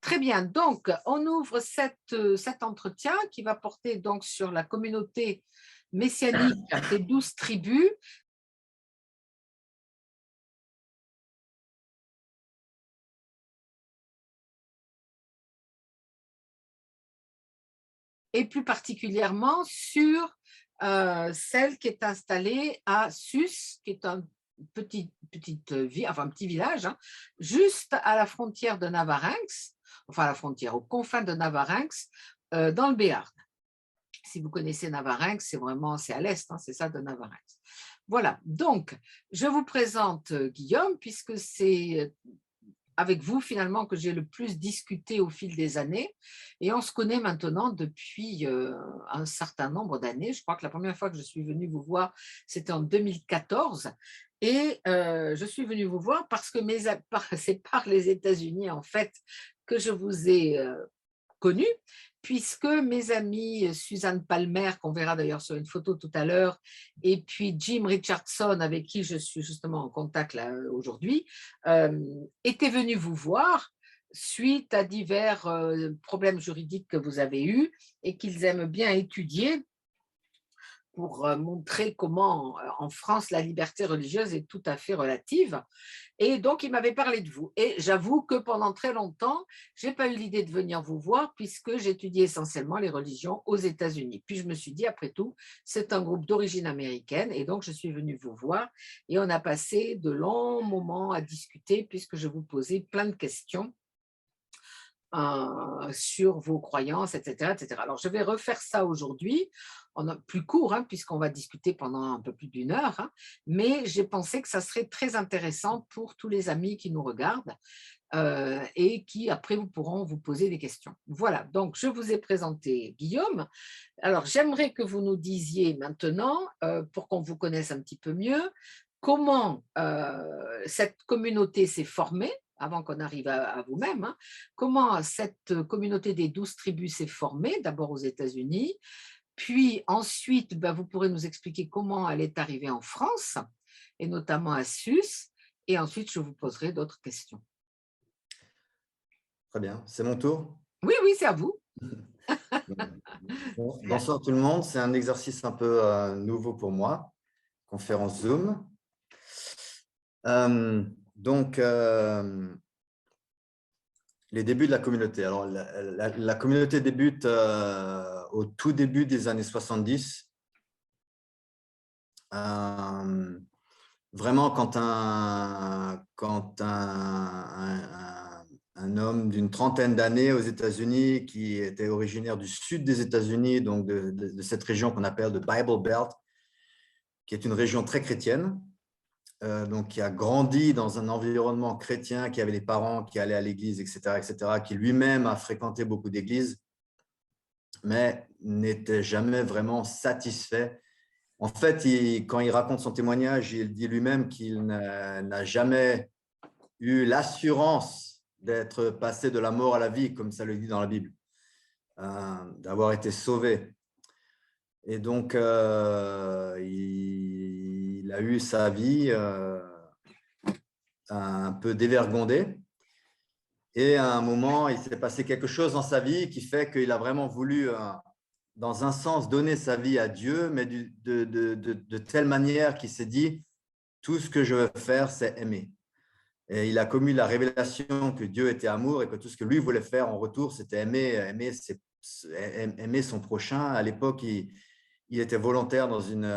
Très bien, donc on ouvre cet entretien qui va porter donc sur la communauté messianique des 12 tribus et plus particulièrement sur celle qui est installée à Sus, qui est un petite ville, enfin un petit village, hein, juste à la frontière de Navarinx, enfin à la frontière, aux confins de Navarinx, dans le Béarn. Si vous connaissez Navarinx, c'est à l'est, hein, c'est ça de Navarinx. Voilà, donc je vous présente Guillaume, puisque c'est avec vous finalement que j'ai le plus discuté au fil des années, et on se connaît maintenant depuis un certain nombre d'années. Je crois que la première fois que je suis venue vous voir, c'était en 2014, et je suis venue vous voir parce que c'est par les États-Unis en fait que je vous ai connu, puisque mes amis Suzanne Palmer, qu'on verra d'ailleurs sur une photo tout à l'heure, et puis Jim Richardson, avec qui je suis justement en contact là aujourd'hui, étaient venus vous voir suite à divers problèmes juridiques que vous avez eus et qu'ils aiment bien étudier pour montrer comment en France la liberté religieuse est tout à fait relative. Et donc, il m'avait parlé de vous. Et j'avoue que pendant très longtemps, je n'ai pas eu l'idée de venir vous voir puisque j'étudiais essentiellement les religions aux États-Unis. Puis je me suis dit, après tout, c'est un groupe d'origine américaine et donc je suis venue vous voir et on a passé de longs moments à discuter puisque je vous posais plein de questions sur vos croyances, etc., etc. Alors, je vais refaire ça aujourd'hui, plus court, hein, puisqu'on va discuter pendant un peu plus d'une heure, hein, mais j'ai pensé que ça serait très intéressant pour tous les amis qui nous regardent et qui, après, vous pourront vous poser des questions. Voilà, donc je vous ai présenté Guillaume. Alors, j'aimerais que vous nous disiez maintenant, pour qu'on vous connaisse un petit peu mieux, comment cette communauté s'est formée, avant qu'on arrive à vous-même, hein, comment cette communauté des 12 tribus s'est formée, d'abord aux États-Unis, puis ensuite, ben, vous pourrez nous expliquer comment elle est arrivée en France, et notamment à Sus, et ensuite je vous poserai d'autres questions. Très bien, c'est mon tour. Oui, oui, c'est à vous. Bonsoir tout le monde, c'est un exercice un peu nouveau pour moi, conférence Zoom. Donc, les débuts de la communauté. Alors, la communauté débute au tout début des années 70. Vraiment, quand un homme d'une trentaine d'années aux États-Unis, qui était originaire du sud des États-Unis, donc de cette région qu'on appelle le Bible Belt, qui est une région très chrétienne, donc qui a grandi dans un environnement chrétien, qui avait des parents qui allaient à l'église, etc., qui lui-même a fréquenté beaucoup d'églises, mais n'était jamais vraiment satisfait. En fait, quand il raconte son témoignage, il dit lui-même qu'il n'a jamais eu l'assurance d'être passé de la mort à la vie, comme ça le dit dans la Bible, d'avoir été sauvé. Et donc, il a eu sa vie un peu dévergondée. Et à un moment, il s'est passé quelque chose dans sa vie qui fait qu'il a vraiment voulu, dans un sens, donner sa vie à Dieu, mais de telle manière qu'il s'est dit, tout ce que je veux faire, c'est aimer. Et il a connu la révélation que Dieu était amour et que tout ce que lui voulait faire en retour, c'était aimer son prochain. À l'époque, il était volontaire dans une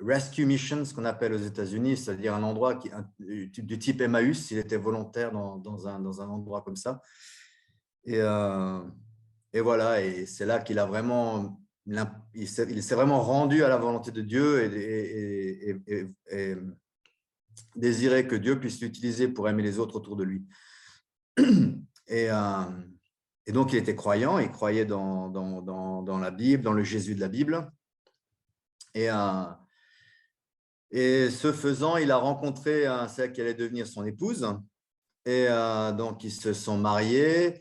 rescue mission, ce qu'on appelle aux États-Unis, c'est-à-dire un endroit du type Emmaüs. Il était volontaire dans un endroit comme ça. Et voilà, et c'est là qu'il a vraiment, il s'est vraiment rendu à la volonté de Dieu et désirait que Dieu puisse l'utiliser pour aimer les autres autour de lui. Et donc, il était croyant, il croyait dans la Bible, dans le Jésus de la Bible. Et ce faisant, il a rencontré celle qui allait devenir son épouse. Et donc, ils se sont mariés.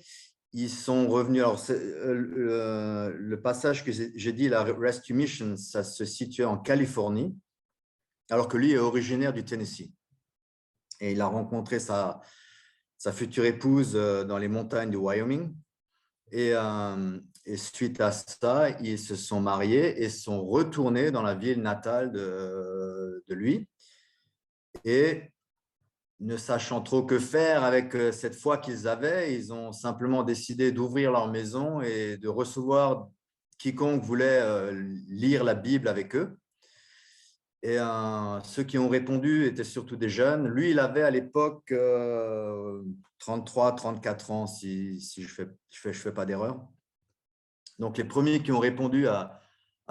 Ils sont revenus. Alors, le passage que j'ai dit, la Rescue Mission, ça se situait en Californie, alors que lui est originaire du Tennessee. Et il a rencontré sa sa future épouse dans les montagnes du Wyoming. Et suite à ça, ils se sont mariés et sont retournés dans la ville natale de lui. Et ne sachant trop que faire avec cette foi qu'ils avaient, ils ont simplement décidé d'ouvrir leur maison et de recevoir quiconque voulait lire la Bible avec eux. Et ceux qui ont répondu étaient surtout des jeunes. Lui, il avait à l'époque 33, 34 ans, si je fais pas d'erreur. Donc, les premiers qui ont répondu à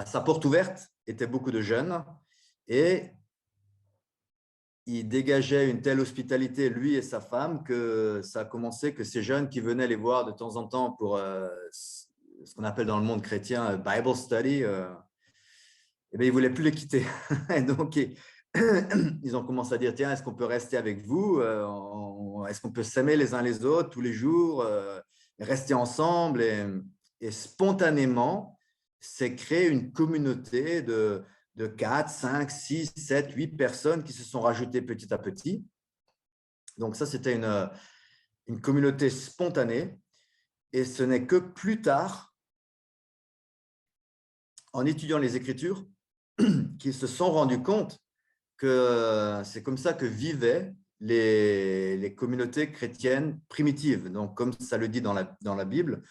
sa porte ouverte étaient beaucoup de jeunes. Et il dégageait une telle hospitalité, lui et sa femme, que ça a commencé que ces jeunes qui venaient les voir de temps en temps pour ce qu'on appelle dans le monde chrétien Bible Study, eh bien, ils ne voulaient plus les quitter. Et donc, ils ont commencé à dire, tiens, est-ce qu'on peut rester avec vous? Est-ce qu'on peut s'aimer les uns les autres tous les jours, rester ensemble? Et spontanément, s'est créée une communauté de 4, 5, 6, 7, 8 personnes qui se sont rajoutées petit à petit. Donc ça, c'était une communauté spontanée. Et ce n'est que plus tard, en étudiant les Écritures, qu'ils se sont rendus compte que c'est comme ça que vivaient les communautés chrétiennes primitives. Donc, comme ça le dit dans la Bible,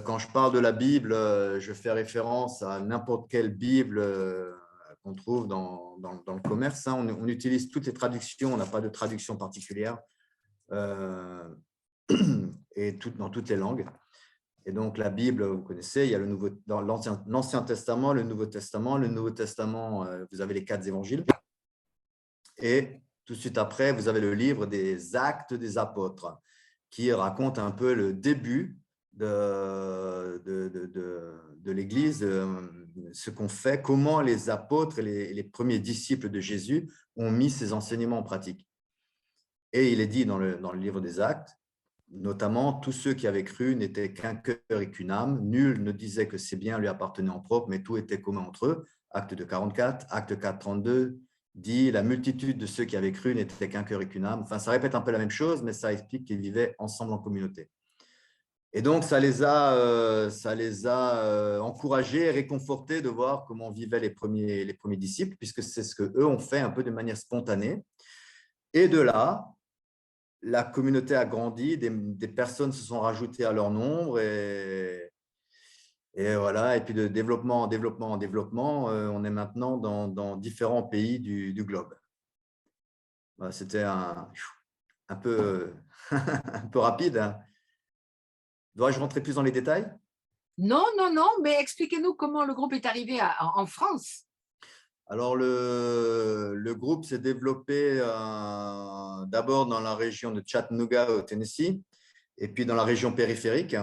quand je parle de la Bible, je fais référence à n'importe quelle Bible qu'on trouve dans le commerce. Hein. On utilise toutes les traductions, on n'a pas de traduction particulière, et dans toutes les langues. Et donc, la Bible, vous connaissez, il y a dans l'Ancien Testament, le Nouveau Testament. Le Nouveau Testament, vous avez les 4 évangiles. Et tout de suite après, vous avez le livre des Actes des Apôtres, qui raconte un peu le début de l'Église, ce qu'on fait, comment les apôtres et les premiers disciples de Jésus ont mis ces enseignements en pratique. Et il est dit dans le livre des Actes, notamment, tous ceux qui avaient cru n'étaient qu'un cœur et qu'une âme. Nul ne disait que ses biens lui appartenaient en propre, mais tout était commun entre eux. Acte 2, 44, Acte 4, 32 dit la multitude de ceux qui avaient cru n'était qu'un cœur et qu'une âme. Enfin, ça répète un peu la même chose, mais ça explique qu'ils vivaient ensemble en communauté. Et donc, ça les a encouragés et réconfortés de voir comment vivaient les premiers disciples, puisque c'est ce qu'eux ont fait un peu de manière spontanée. Et de là, la communauté a grandi, des personnes se sont rajoutées à leur nombre et voilà. Et puis de développement en développement, on est maintenant dans différents pays du globe. C'était un peu, un peu rapide. Hein. Dois-je rentrer plus dans les détails? Non, mais expliquez-nous comment le groupe est arrivé en France. Alors, le groupe s'est développé d'abord dans la région de Chattanooga au Tennessee et puis dans la région périphérique.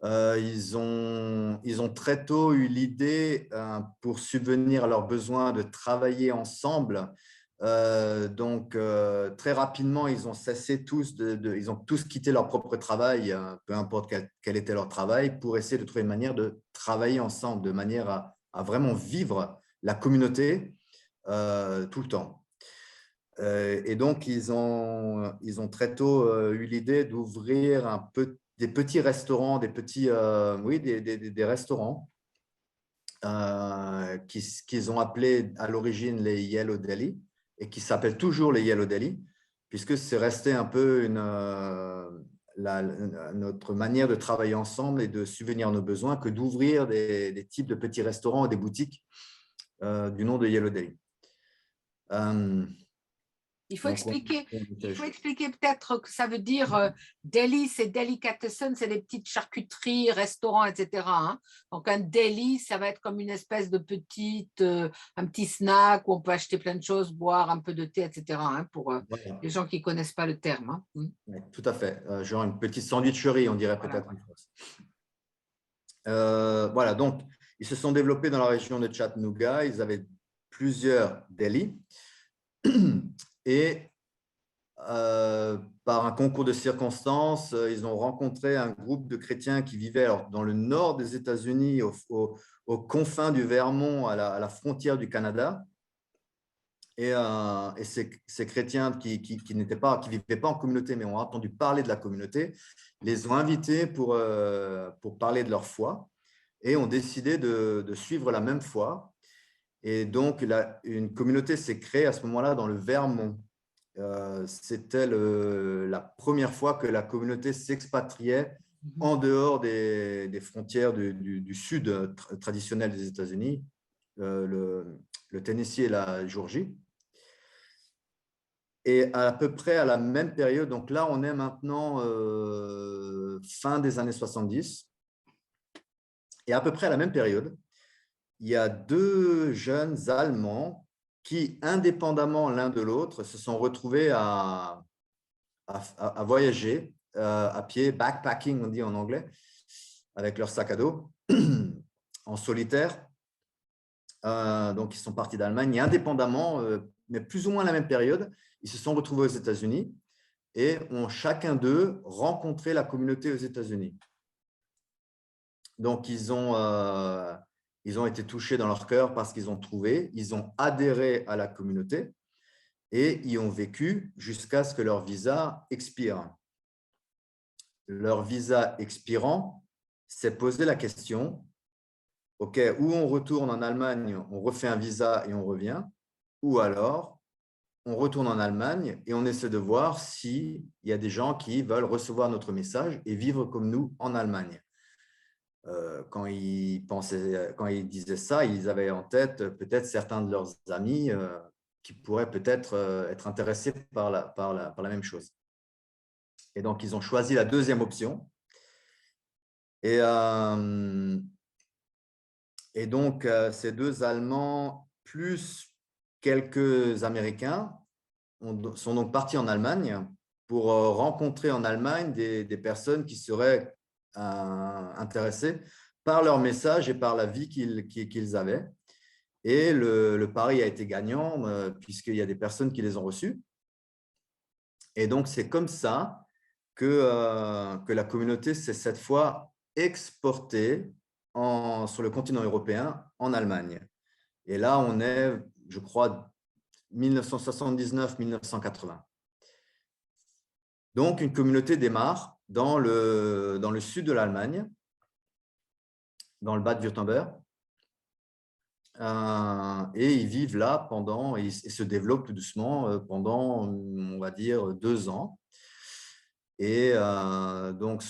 Ils ont très tôt eu l'idée, pour subvenir à leurs besoins, de travailler ensemble. Donc, très rapidement, ils ont cessé ils ont tous quitté leur propre travail, peu importe quel était leur travail, pour essayer de trouver une manière de travailler ensemble, de manière à vraiment vivre la communauté tout le temps. Et donc, ils ont très tôt eu l'idée d'ouvrir des petits restaurants, des restaurants qu'ils ont appelés à l'origine les Yellow Deli et qui s'appellent toujours les Yellow Deli, puisque c'est resté un peu notre manière de travailler ensemble et de subvenir à nos besoins que d'ouvrir des types de petits restaurants ou des boutiques du nom de Yellow Deli. Il faut expliquer peut-être que ça veut dire deli, c'est delicatessen, c'est des petites charcuteries, restaurants, etc. Hein. Donc un deli, ça va être comme une espèce de un petit snack où on peut acheter plein de choses, boire un peu de thé, etc. Hein, pour voilà. Les gens qui ne connaissent pas le terme. Hein. Oui, tout à fait. Genre une petite sandwicherie, on dirait peut-être. Voilà, donc ils se sont développés dans la région de Chattanooga. Ils avaient plusieurs delis. Et par un concours de circonstances, ils ont rencontré un groupe de chrétiens qui vivaient dans le nord des États-Unis, aux confins du Vermont, à la frontière du Canada. Et ces chrétiens qui n'étaient pas, qui vivaient pas en communauté, mais ont entendu parler de la communauté, les ont invités pour parler de leur foi et ont décidé de suivre la même foi. Et donc, une communauté s'est créée à ce moment-là dans le Vermont. C'était la première fois que la communauté s'expatriait en dehors des frontières du sud traditionnel des États-Unis, le Tennessee et la Géorgie. Et à peu près à la même période, donc là, on est maintenant fin des années 70, et à peu près à la même période, il y a deux jeunes Allemands qui, indépendamment l'un de l'autre, se sont retrouvés à voyager à pied, backpacking, on dit en anglais, avec leur sac à dos, en solitaire. Donc, ils sont partis d'Allemagne et indépendamment, mais plus ou moins à la même période, ils se sont retrouvés aux États-Unis et ont chacun d'eux rencontré la communauté aux États-Unis. Donc, ils ont été touchés dans leur cœur parce qu'ils ont trouvé, ils ont adhéré à la communauté et y ont vécu jusqu'à ce que leur visa expire. Leur visa expirant, s'est posé la question, OK, ou on retourne en Allemagne, on refait un visa et on revient, ou alors on retourne en Allemagne et on essaie de voir s'il y a des gens qui veulent recevoir notre message et vivre comme nous en Allemagne. Quand ils disaient ça, ils avaient en tête peut-être certains de leurs amis qui pourraient peut-être être intéressés par la même chose. Et donc, ils ont choisi la deuxième option. Et donc, ces deux Allemands, plus quelques Américains, sont donc partis en Allemagne pour rencontrer en Allemagne des personnes qui seraient intéressés par leur message et par la vie qu'ils avaient. Et le pari a été gagnant puisqu'il y a des personnes qui les ont reçus. Et donc, c'est comme ça que la communauté s'est cette fois exportée sur le continent européen en Allemagne. Et là, on est, je crois, 1979-1980. Donc, une communauté démarre dans le sud de l'Allemagne, dans le Bade-Württemberg, et ils vivent là et se développent tout doucement pendant, on va dire, 2 ans. Et donc,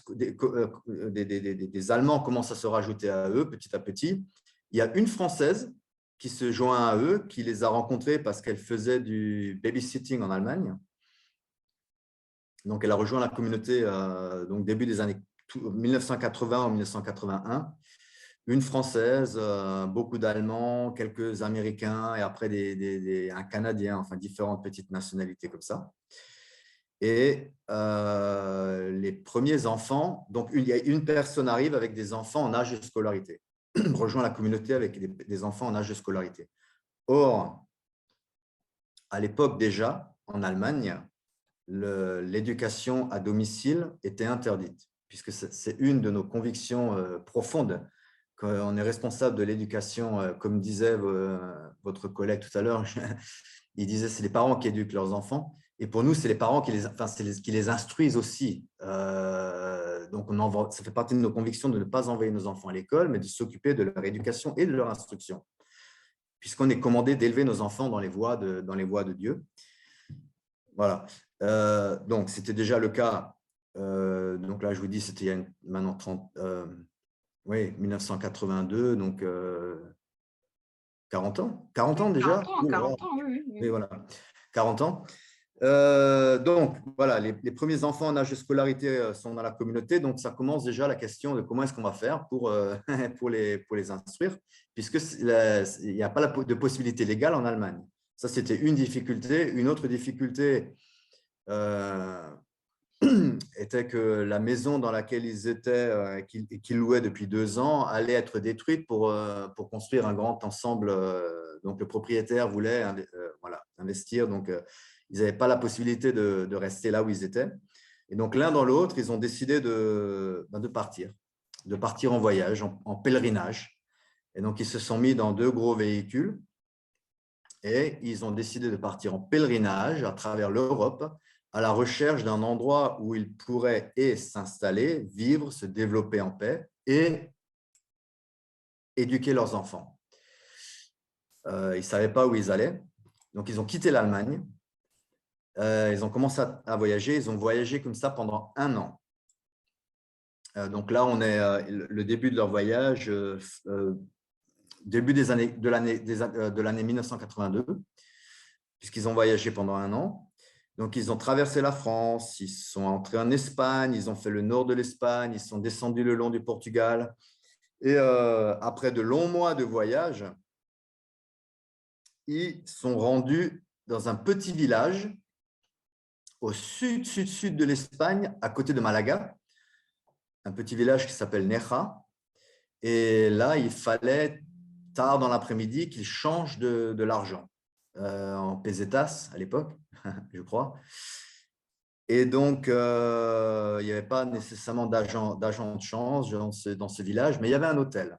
des Allemands commencent à se rajouter à eux petit à petit. Il y a une Française qui se joint à eux, qui les a rencontrés parce qu'elle faisait du babysitting en Allemagne. Donc, elle a rejoint la communauté donc début des années 1980 ou 1981. Une Française, beaucoup d'Allemands, quelques Américains et après un Canadien, enfin différentes petites nationalités comme ça. Et les premiers enfants, donc il y a une personne arrive avec des enfants en âge de scolarité, rejoint la communauté avec des enfants en âge de scolarité. Or, à l'époque déjà, en Allemagne, l'éducation à domicile était interdite, puisque c'est une de nos convictions profondes, qu'on est responsable de l'éducation, comme disait votre collègue tout à l'heure, il disait c'est les parents qui éduquent leurs enfants, et pour nous, c'est les parents qui les instruisent aussi. Donc, ça fait partie de nos convictions de ne pas envoyer nos enfants à l'école, mais de s'occuper de leur éducation et de leur instruction, puisqu'on est commandé d'élever nos enfants dans les voies de Dieu. Voilà. Donc, c'était déjà le cas. Donc là, je vous dis, c'était il y a maintenant 1982, donc 40 ans. 40 ans déjà. 40 ans, oui. Oui, voilà. 40 ans. Donc, voilà, les premiers enfants en âge de scolarité sont dans la communauté. Donc, ça commence déjà la question de comment est-ce qu'on va faire pour les instruire, puisqu'il n'y a pas de possibilité légale en Allemagne. Ça, c'était une difficulté. Une autre difficulté était que la maison dans laquelle ils étaient, qu'ils louaient depuis 2 ans, allait être détruite pour construire un grand ensemble. Donc, le propriétaire voulait investir. Donc, ils n'avaient pas la possibilité de rester là où ils étaient. Et donc, l'un dans l'autre, ils ont décidé de partir en voyage, en pèlerinage. Et donc, ils se sont mis dans 2 gros véhicules Et ils ont décidé de partir en pèlerinage à travers l'Europe à la recherche d'un endroit où ils pourraient s'installer, vivre, se développer en paix et éduquer leurs enfants. Ils ne savaient pas où ils allaient, donc ils ont quitté l'Allemagne. Ils ont commencé à voyager. Ils ont voyagé comme ça pendant 1 an. Donc là, on est le début de leur voyage, début de l'année 1982, puisqu'ils ont voyagé pendant 1 an. Donc, ils ont traversé la France, ils sont entrés en Espagne, ils ont fait le nord de l'Espagne, ils sont descendus le long du Portugal. Et après de longs mois de voyage, ils sont rendus dans un petit village au sud de l'Espagne, à côté de Malaga, un petit village qui s'appelle Neja. Et là, il fallait, tard dans l'après-midi, qu'ils changent de l'argent en pesetas à l'époque, je crois. Et donc, il n'y avait pas nécessairement d'agent de change dans ce village, mais il y avait un hôtel.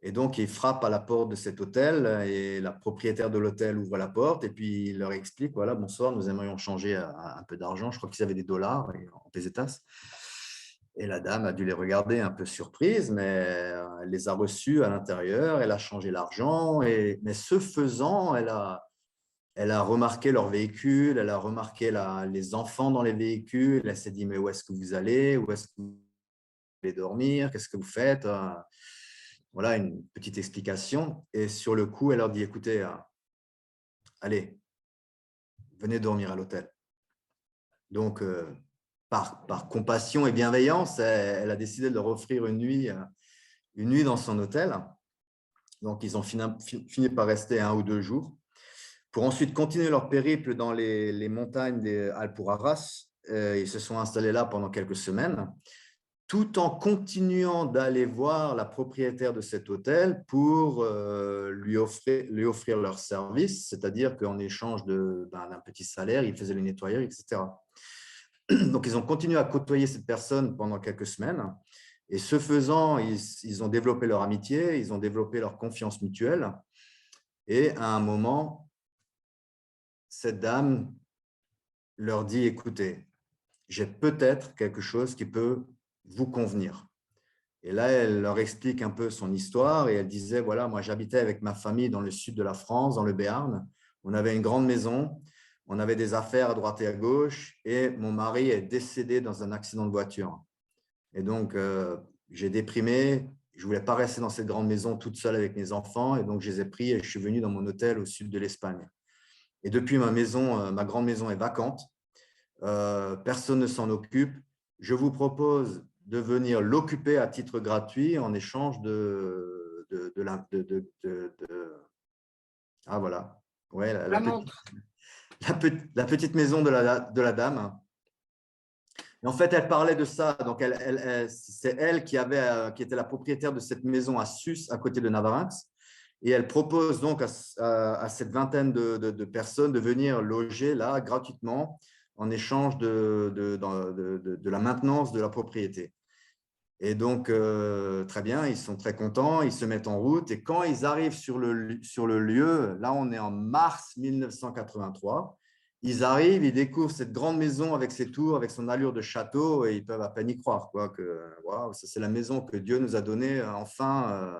Et donc, ils frappent à la porte de cet hôtel et la propriétaire de l'hôtel ouvre la porte et puis il leur explique, voilà, bonsoir, nous aimerions changer un peu d'argent. Je crois qu'ils avaient des dollars en pesetas. Et la dame a dû les regarder un peu surprise, mais elle les a reçus à l'intérieur, elle a changé l'argent. Mais ce faisant, elle a remarqué leur véhicule, elle a remarqué les enfants dans les véhicules. Elle s'est dit, mais où est-ce que vous allez? Où est-ce que vous allez dormir? Qu'est-ce que vous faites? Voilà une petite explication. Et sur le coup, elle leur dit, écoutez, allez, venez dormir à l'hôtel. Donc, par compassion et bienveillance, elle a décidé de leur offrir une nuit dans son hôtel. Donc, ils ont fini par rester 1 ou 2 jours pour ensuite continuer leur périple dans les montagnes des Alpujarras. Ils se sont installés là pendant quelques semaines, tout en continuant d'aller voir la propriétaire de cet hôtel pour lui offrir leur service, c'est-à-dire qu'en échange d'un petit salaire, ils faisaient le nettoyeur, etc. Donc, ils ont continué à côtoyer cette personne pendant quelques semaines. Et ce faisant, ils ont développé leur amitié, ils ont développé leur confiance mutuelle. Et à un moment, cette dame leur dit, écoutez, j'ai peut-être quelque chose qui peut vous convenir. Et là, elle leur explique un peu son histoire et elle disait, voilà, moi j'habitais avec ma famille dans le sud de la France, dans le Béarn. On avait une grande maison, on avait des affaires à droite et à gauche et mon mari est décédé dans un accident de voiture. Et donc, j'ai déprimé, je ne voulais pas rester dans cette grande maison toute seule avec mes enfants et donc je les ai pris et je suis venu dans mon hôtel au sud de l'Espagne. Et depuis, ma grande maison est vacante. Personne ne s'en occupe. Je vous propose de venir l'occuper à titre gratuit en échange ah voilà, ouais, La montre. la petite maison de la dame. Et en fait, elle parlait de ça. Donc, c'est elle qui était la propriétaire de cette maison à Sus, à côté de Navarrenx. Et elle propose donc à cette vingtaine de personnes de venir loger là gratuitement en échange de la maintenance de la propriété. Et donc, très bien, ils sont très contents, ils se mettent en route. Et quand ils arrivent sur le lieu, là, on est en mars 1983, ils arrivent, ils découvrent cette grande maison avec ses tours, avec son allure de château, et ils peuvent à peine y croire, quoi, que wow, ça, c'est la maison que Dieu nous a donnée, enfin,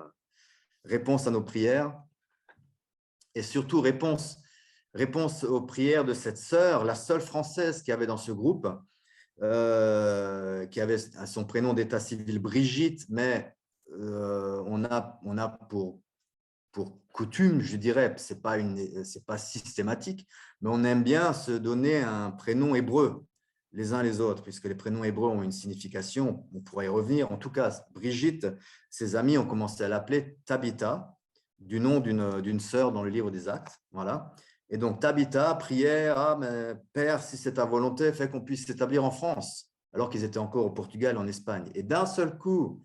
réponse à nos prières. Et surtout, réponse aux prières de cette sœur, la seule française qui avait dans ce groupe, qui avait son prénom d'état civil Brigitte, mais on a pour coutume, je dirais, c'est pas systématique, mais on aime bien se donner un prénom hébreu les uns les autres, puisque les prénoms hébreux ont une signification, on pourrait y revenir. En tout cas, Brigitte, ses amis ont commencé à l'appeler Tabitha, du nom d'une sœur dans le livre des Actes. Voilà. Et donc, Tabitha priait, ah, mais Père, si c'est ta volonté, fais qu'on puisse s'établir en France, alors qu'ils étaient encore au Portugal, en Espagne. Et d'un seul coup,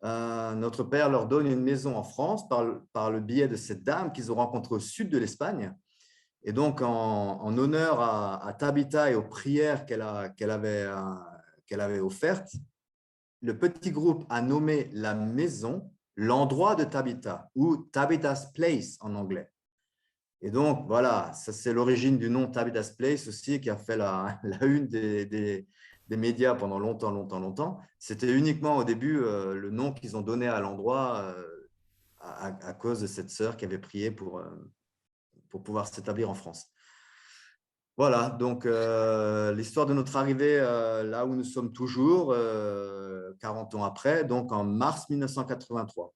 notre Père leur donne une maison en France par le biais de cette dame qu'ils ont rencontrée au sud de l'Espagne. Et donc, en honneur à Tabitha et aux prières qu'elle avait offertes, le petit groupe a nommé la maison l'endroit de Tabitha, ou Tabitha's Place en anglais. Et donc, voilà, ça c'est l'origine du nom Tabitha's Place aussi, qui a fait la une des médias pendant longtemps, longtemps, longtemps. C'était uniquement au début le nom qu'ils ont donné à l'endroit à cause de cette sœur qui avait prié pour pouvoir s'établir en France. Voilà, donc l'histoire de notre arrivée là où nous sommes toujours, 40 ans après, donc en mars 1983.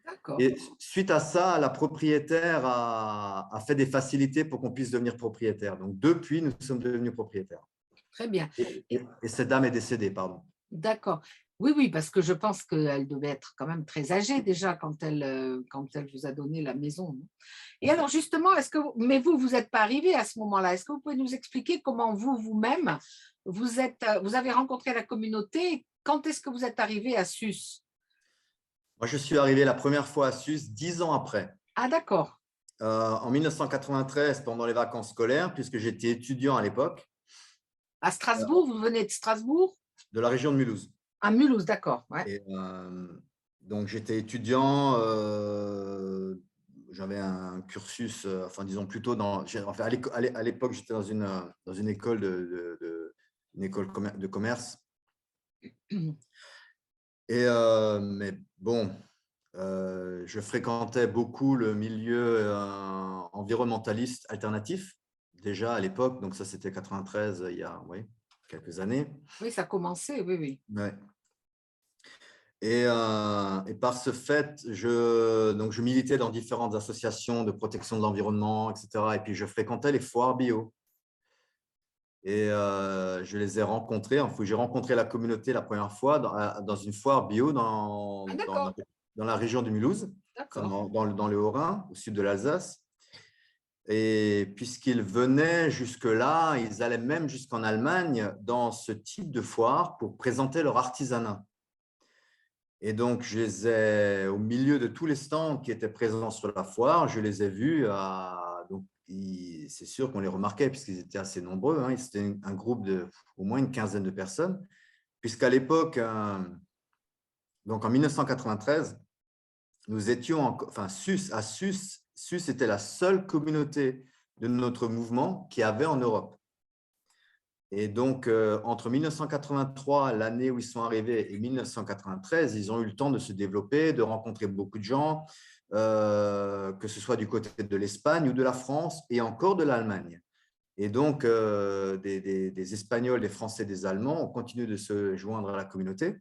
D'accord, Et suite à ça, la propriétaire a fait des facilités pour qu'on puisse devenir propriétaire. Donc depuis, nous sommes devenus propriétaires. très bien. Et cette dame est décédée, pardon. D'accord. Oui, oui, parce que je pense qu'elle devait être quand même très âgée déjà quand elle vous a donné la maison, non? Et alors justement, mais vous, vous n'êtes pas arrivé à ce moment-là. Est-ce que vous pouvez nous expliquer comment vous, vous-même, vous avez rencontré la communauté? Quand est-ce que vous êtes arrivé à Sus? Moi, je suis arrivé la première fois à Sus 10 ans après. Ah, d'accord. En 1993, pendant les vacances scolaires, puisque j'étais étudiant à l'époque, À Strasbourg, vous venez de Strasbourg? de la région de Mulhouse. À Mulhouse, d'accord. Ouais. Et donc, j'étais étudiant, j'avais un cursus, enfin, disons plutôt enfin, à l'époque, j'étais dans une école une école de commerce. Et, mais bon, je fréquentais beaucoup le milieu environnementaliste alternatif, déjà à l'époque, donc ça c'était 93, il y a quelques années. Oui, ça a commencé, oui, oui. Ouais. Et par ce fait, donc je militais dans différentes associations de protection de l'environnement, etc. Et puis je fréquentais les foires bio. Et je les ai rencontrés. Enfin, j'ai rencontré la communauté la première fois dans une foire bio Ah, d'accord, dans la région de Mulhouse, enfin, d'accord. dans le Haut-Rhin, au sud de l'Alsace. Et puisqu'ils venaient jusque-là, ils allaient même jusqu'en Allemagne dans ce type de foire pour présenter leur artisanat. Et donc, je les ai, au milieu de tous les stands qui étaient présents sur la foire, je les ai vus. Donc, c'est sûr qu'on les remarquait puisqu'ils étaient assez nombreux. Hein. C'était un groupe de au moins une quinzaine de personnes. Puisqu'à l'époque, donc en 1993, nous étions, enfin, Sus était la seule communauté de notre mouvement qui avait en Europe. Et donc, entre 1983, l'année où ils sont arrivés, et 1993, ils ont eu le temps de se développer, de rencontrer beaucoup de gens, que ce soit du côté de l'Espagne ou de la France et encore de l'Allemagne. Et donc, des Espagnols, des Français, des Allemands ont continué de se joindre à la communauté.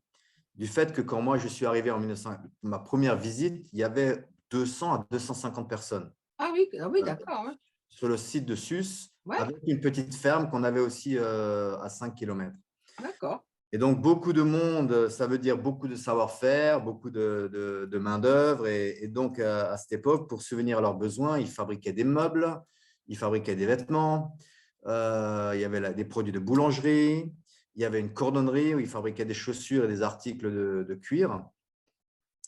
Du fait que quand moi, je suis arrivé en 1900, ma première visite, il y avait 200 à 250 personnes Ah oui, d'accord. Ouais. sur le site de Sus, Ouais, avec une petite ferme qu'on avait aussi à 5 km. d'accord. Et donc, beaucoup de monde, ça veut dire beaucoup de savoir-faire, beaucoup de main-d'œuvre. Et donc, à cette époque, pour subvenir à leurs besoins, ils fabriquaient des meubles, ils fabriquaient des vêtements, il y avait des produits de boulangerie, il y avait une cordonnerie où ils fabriquaient des chaussures et des articles de cuir.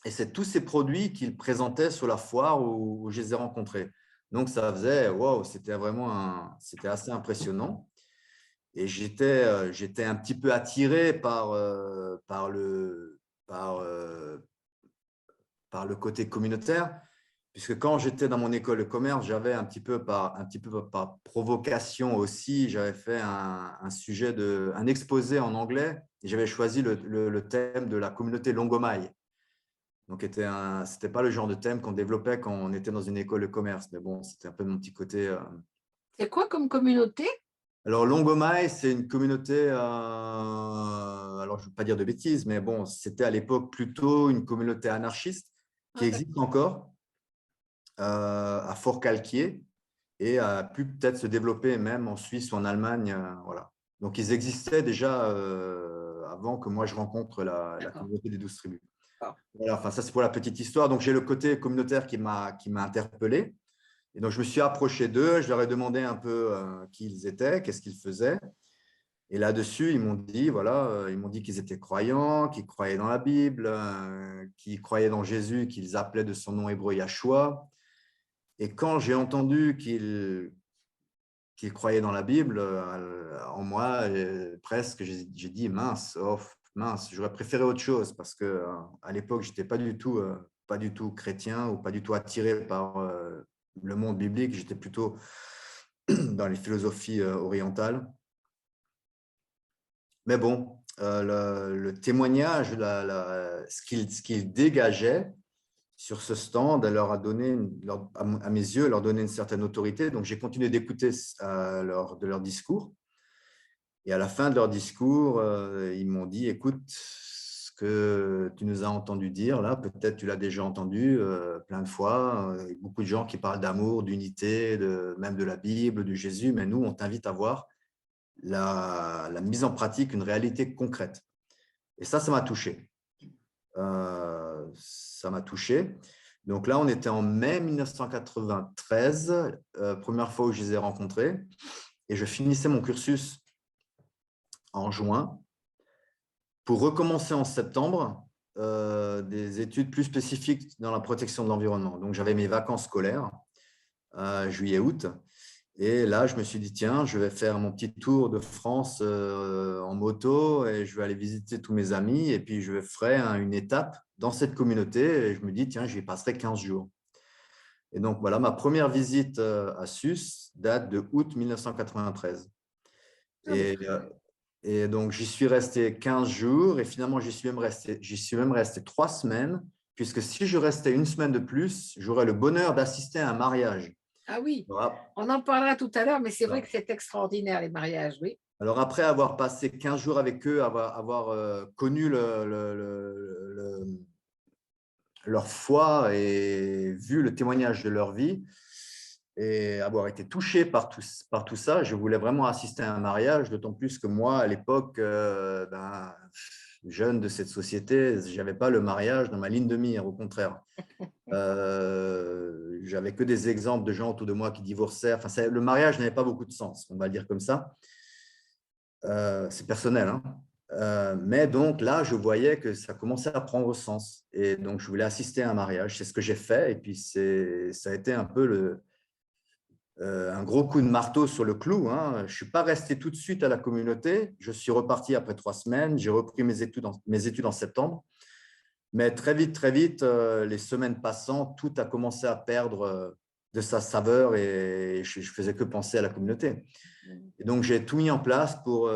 Et c'est tous ces produits qu'ils présentaient sur la foire où je les ai rencontrés. Donc, ça faisait, wow, c'était assez impressionnant. Et j'étais un petit peu attiré par, par le côté communautaire, puisque quand j'étais dans mon école de commerce, j'avais un petit peu par provocation aussi, j'avais fait un exposé en anglais et j'avais choisi le thème de la communauté Longomaille. Donc, ce n'était pas le genre de thème qu'on développait quand on était dans une école de commerce, mais bon, c'était un peu mon petit côté. C'est quoi comme communauté? Alors, Longomaille, c'est une communauté, alors je ne veux pas dire de bêtises, mais bon, c'était à l'époque plutôt une communauté anarchiste qui Ah, existe encore à Fort-Calquier et a pu peut-être se développer même en Suisse ou en Allemagne. Voilà. Donc, ils existaient déjà avant que moi je rencontre la d'accord. communauté des 12 tribus. D'accord. Voilà, enfin, ça, c'est pour la petite histoire. Donc, j'ai le côté communautaire qui m'a interpellé. Et donc, je me suis approché d'eux, je leur ai demandé un peu qui ils étaient, qu'est-ce qu'ils faisaient. Et là-dessus, ils m'ont dit, voilà, ils m'ont dit qu'ils étaient croyants, qu'ils croyaient dans la Bible, qu'ils croyaient dans Jésus, qu'ils appelaient de son nom hébreu Yahshua. Et quand j'ai entendu qu'ils croyaient dans la Bible, en moi, presque, j'ai dit, mince, oh, mince, j'aurais préféré autre chose parce que à l'époque, j'étais pas du tout chrétien ou pas du tout attiré le monde biblique, j'étais plutôt dans les philosophies orientales. Mais bon, le témoignage, ce qu'il dégageait sur ce stand, leur a donné, à mes yeux, leur donnait une certaine autorité. Donc, j'ai continué d'écouter de leur discours. Et à la fin de leur discours, ils m'ont dit, écoute, ce que tu nous as entendu dire, là, peut-être tu l'as déjà entendu plein de fois. Beaucoup de gens qui parlent d'amour, d'unité, même de la Bible, de Jésus, mais nous, on t'invite à voir la mise en pratique, une réalité concrète. Et ça m'a touché. Ça m'a touché. Donc là, on était en mai 1993, première fois où je les ai rencontrés, et je finissais mon cursus en juin pour recommencer en septembre des études plus spécifiques dans la protection de l'environnement. Donc, j'avais mes vacances scolaires, juillet-août, et là, je me suis dit, tiens, je vais faire mon petit tour de France en moto et je vais aller visiter tous mes amis et puis je ferai une étape dans cette communauté et je me dis, tiens, j'y passerai 15 jours. Et donc, voilà, ma première visite à Sus date de août 1993. Et donc, j'y suis resté 15 jours et finalement, j'y suis même resté 3 semaines, puisque si je restais une semaine de plus, j'aurais le bonheur d'assister à un mariage. Ah oui, Voilà. on en parlera tout à l'heure, mais c'est vrai que c'est extraordinaire, les mariages, oui. Alors, après avoir passé 15 jours avec eux, avoir connu leur foi et vu le témoignage de leur vie, et avoir été touché par tout ça, je voulais vraiment assister à un mariage, d'autant plus que moi, à l'époque, jeune de cette société, je n'avais pas le mariage dans ma ligne de mire, au contraire. J'avais que des exemples de gens autour de moi qui divorçaient. Enfin, le mariage n'avait pas beaucoup de sens, on va le dire comme ça. C'est personnel, hein. Mais donc là, je voyais que ça commençait à prendre sens. Et donc, je voulais assister à un mariage. C'est ce que j'ai fait. Et puis, ça a été un peu un gros coup de marteau sur le clou, hein. Je ne suis pas resté tout de suite à la communauté. Je suis reparti après 3 semaines. J'ai repris mes études en septembre. Mais très vite, les semaines passant, tout a commencé à perdre de sa saveur et je ne faisais que penser à la communauté. Et donc, j'ai tout mis en place pour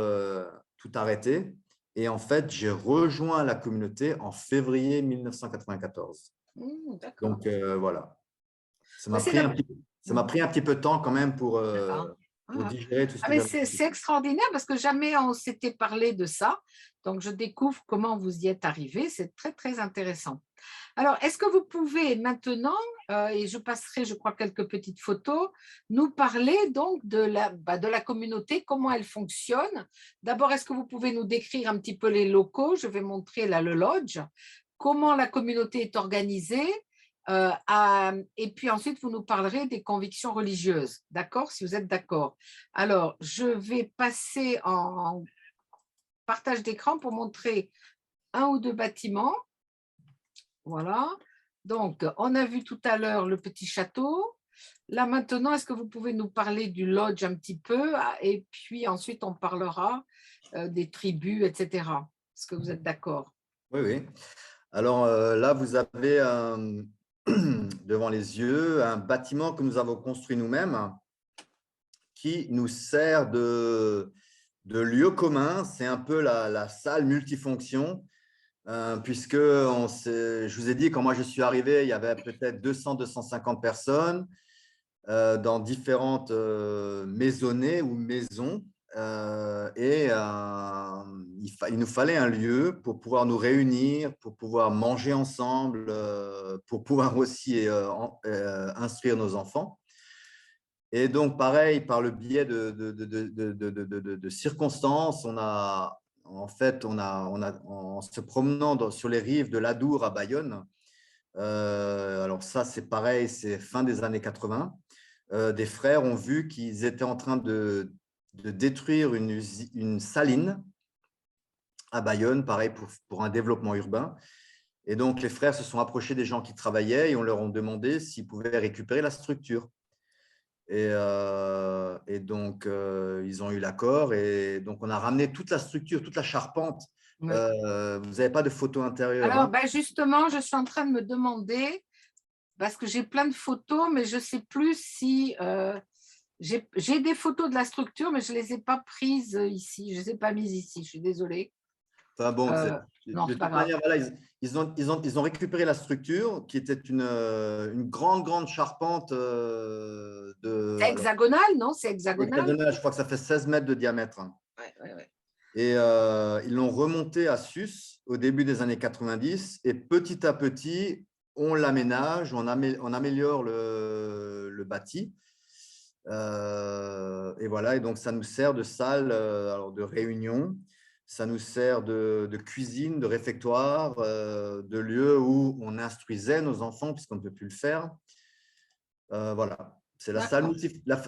tout arrêter. Et en fait, j'ai rejoint la communauté en février 1994. Donc, voilà. Ça m'a pris un petit peu de temps quand même pour digérer tout ce que mais j'avais. c'est extraordinaire parce que jamais on s'était parlé de ça. Donc, je découvre comment vous y êtes arrivé. C'est très, très intéressant. Alors, est-ce que vous pouvez maintenant, et je passerai, je crois, quelques petites photos, nous parler donc de la communauté, comment elle fonctionne? D'abord, est-ce que vous pouvez nous décrire un petit peu les locaux? Je vais montrer là le lodge, comment la communauté est organisée, et puis ensuite, vous nous parlerez des convictions religieuses, d'accord? Si vous êtes d'accord. Alors, je vais passer en partage d'écran pour montrer un ou deux bâtiments. Voilà. Donc, on a vu tout à l'heure le petit château. Là, maintenant, est-ce que vous pouvez nous parler du lodge un petit peu? Et puis ensuite, on parlera des tribus, etc. Est-ce que vous êtes d'accord? Oui, oui. Alors là, vous avez devant les yeux un bâtiment que nous avons construit nous-mêmes qui nous sert de lieu commun. C'est un peu la salle multifonction, puisque je vous ai dit, quand moi je suis arrivé, il y avait peut-être 200-250 personnes dans différentes maisonnées ou maisons. Il nous fallait un lieu pour pouvoir nous réunir, pour pouvoir manger ensemble, pour pouvoir aussi instruire nos enfants. Et donc, pareil, par le biais de circonstances, en se promenant sur les rives de l'Adour à Bayonne, alors ça, c'est pareil, c'est fin des années 80, des frères ont vu qu'ils étaient en train de détruire une saline à Bayonne, pareil, pour un développement urbain. Et donc, les frères se sont approchés des gens qui travaillaient et on leur a demandé s'ils pouvaient récupérer la structure. Et donc, ils ont eu l'accord. Et donc, on a ramené toute la structure, toute la charpente. Oui. Vous n'avez pas de photo intérieure, Alors, hein? justement, je suis en train de me demander parce que j'ai plein de photos, mais je ne sais plus si j'ai des photos de la structure, mais je ne les ai pas prises ici. Je ne les ai pas mises ici. Je suis désolée. Enfin bon, Non, de c'est pas toute grave. manière, voilà, ils ont récupéré la structure qui était une grande charpente C'est de, alors, hexagonal, non? C'est hexagonal? hexagonale, je crois que ça fait 16 mètres de diamètre. Ouais, ouais, ouais. Et ils l'ont remonté à Sus au début des années 90 et petit à petit, on l'aménage, on améliore le bâti. Et voilà, et donc ça nous sert de salle alors de réunion, ça nous sert de cuisine, de réfectoire, de lieu où on instruisait nos enfants puisqu'on ne peut plus le faire. Voilà, c'est D'accord,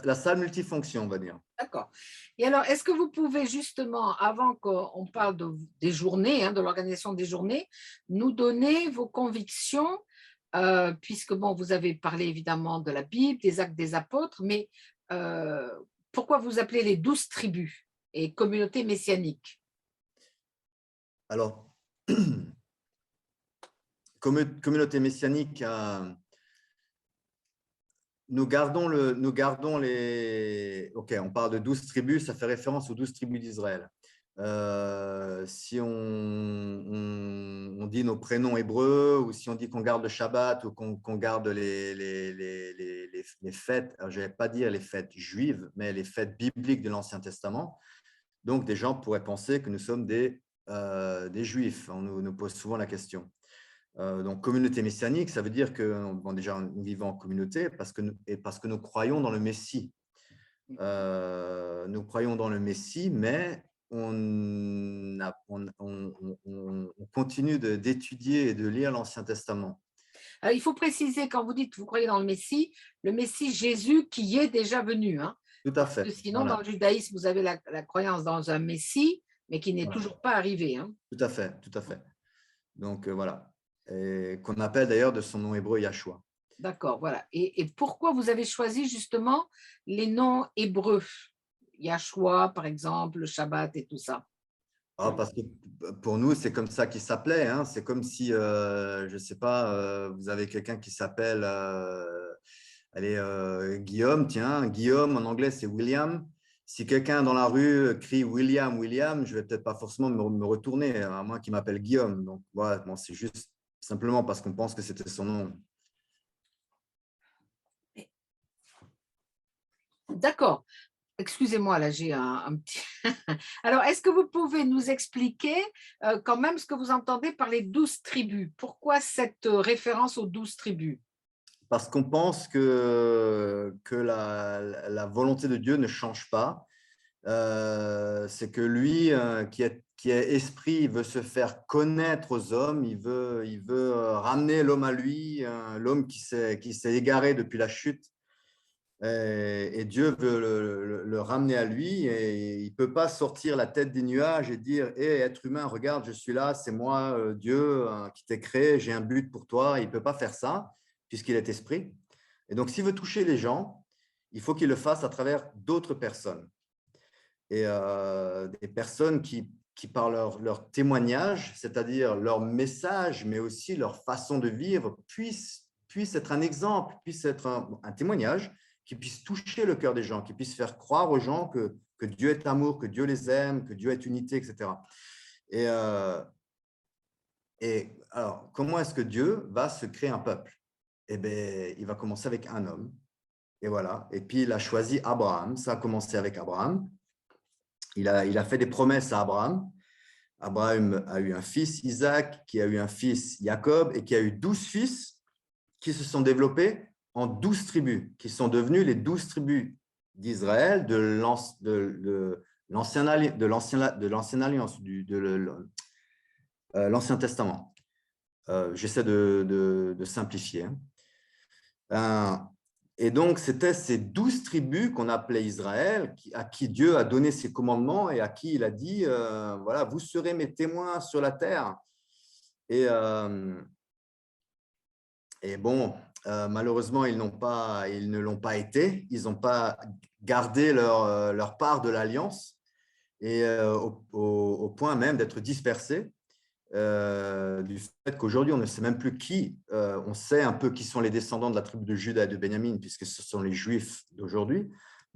la salle multifonction, on va dire. d'accord. Et alors, est-ce que vous pouvez justement, avant qu'on parle des journées, hein, de l'organisation des journées, nous donner vos convictions, puisque bon, vous avez parlé évidemment de la Bible, des Actes des Apôtres, mais euh, pourquoi vous appelez les 12 tribus et communautés messianiques? Alors, communauté messianique, nous gardons les… Ok, on parle de 12 tribus, ça fait référence aux 12 tribus d'Israël. Si on dit nos prénoms hébreux ou si on dit qu'on garde le Shabbat ou qu'on garde les fêtes, alors je ne vais pas dire les fêtes juives, mais les fêtes bibliques de l'Ancien Testament, donc des gens pourraient penser que nous sommes des juifs. On nous pose souvent la question. Donc, communauté messianique, ça veut dire que bon, déjà, nous vivons en communauté parce que nous croyons dans le Messie. Nous croyons dans le Messie, mais on continue d'étudier et de lire l'Ancien Testament. Alors, il faut préciser, quand vous dites que vous croyez dans le Messie Jésus qui est déjà venu, hein, Tout à parce que fait. sinon, dans Voilà. le judaïsme, vous avez la croyance dans un Messie, mais qui n'est Voilà. toujours pas arrivé. Hein. Tout à fait. Tout à fait. Donc, voilà. Et qu'on appelle d'ailleurs de son nom hébreu Yahshua. D'accord, voilà. Et pourquoi vous avez choisi justement les noms hébreux? Yahshua, par exemple, le Shabbat et tout ça. Parce que pour nous, c'est comme ça qu'il s'appelait. Hein. C'est comme si, je ne sais pas, vous avez quelqu'un qui s'appelle Guillaume. Tiens, Guillaume en anglais, c'est William. Si quelqu'un dans la rue crie William, William, je ne vais peut-être pas forcément me retourner, à moins qu'il m'appelle Guillaume. Donc, voilà, bon, c'est juste simplement parce qu'on pense que c'était son nom. D'accord. Excusez-moi, là, j'ai un petit… Alors, est-ce que vous pouvez nous expliquer quand même ce que vous entendez par les 12 tribus? Pourquoi cette référence aux 12 tribus? Parce qu'on pense que la volonté de Dieu ne change pas. C'est que lui, qui est esprit, il veut se faire connaître aux hommes, il veut ramener l'homme à lui, l'homme qui s'est égaré depuis la chute. Et Dieu veut le ramener à lui et il ne peut pas sortir la tête des nuages et dire « Hé, être humain, regarde, je suis là, c'est moi, Dieu, qui t'ai créé, j'ai un but pour toi. » Il ne peut pas faire ça puisqu'il est esprit. Et donc, s'il veut toucher les gens, il faut qu'il le fasse à travers d'autres personnes. Et des personnes qui par leur témoignage, c'est-à-dire leur message, mais aussi leur façon de vivre, puissent être un exemple, puissent être un témoignage qui puisse toucher le cœur des gens, qui puisse faire croire aux gens que Dieu est amour, que Dieu les aime, que Dieu est unité, etc. Et alors, comment est-ce que Dieu va se créer un peuple? Eh bien, il va commencer avec un homme. Et voilà. Et puis, il a choisi Abraham. Ça a commencé avec Abraham. Il a fait des promesses à Abraham. Abraham a eu un fils, Isaac, qui a eu un fils, Jacob, et qui a eu 12 fils qui se sont développés en 12 tribus, qui sont devenues les 12 tribus d'Israël de l'ancienne alliance, de l'Ancien Testament. J'essaie de simplifier. Et donc, c'était ces 12 tribus qu'on appelait Israël, à qui Dieu a donné ses commandements et à qui il a dit, voilà, vous serez mes témoins sur la terre. Et bon, malheureusement, ils ne l'ont pas été. Ils n'ont pas gardé leur part de l'alliance et au point même d'être dispersés. du fait qu'aujourd'hui, on ne sait même plus qui. On sait un peu qui sont les descendants de la tribu de Juda et de Benjamin, puisque ce sont les Juifs d'aujourd'hui.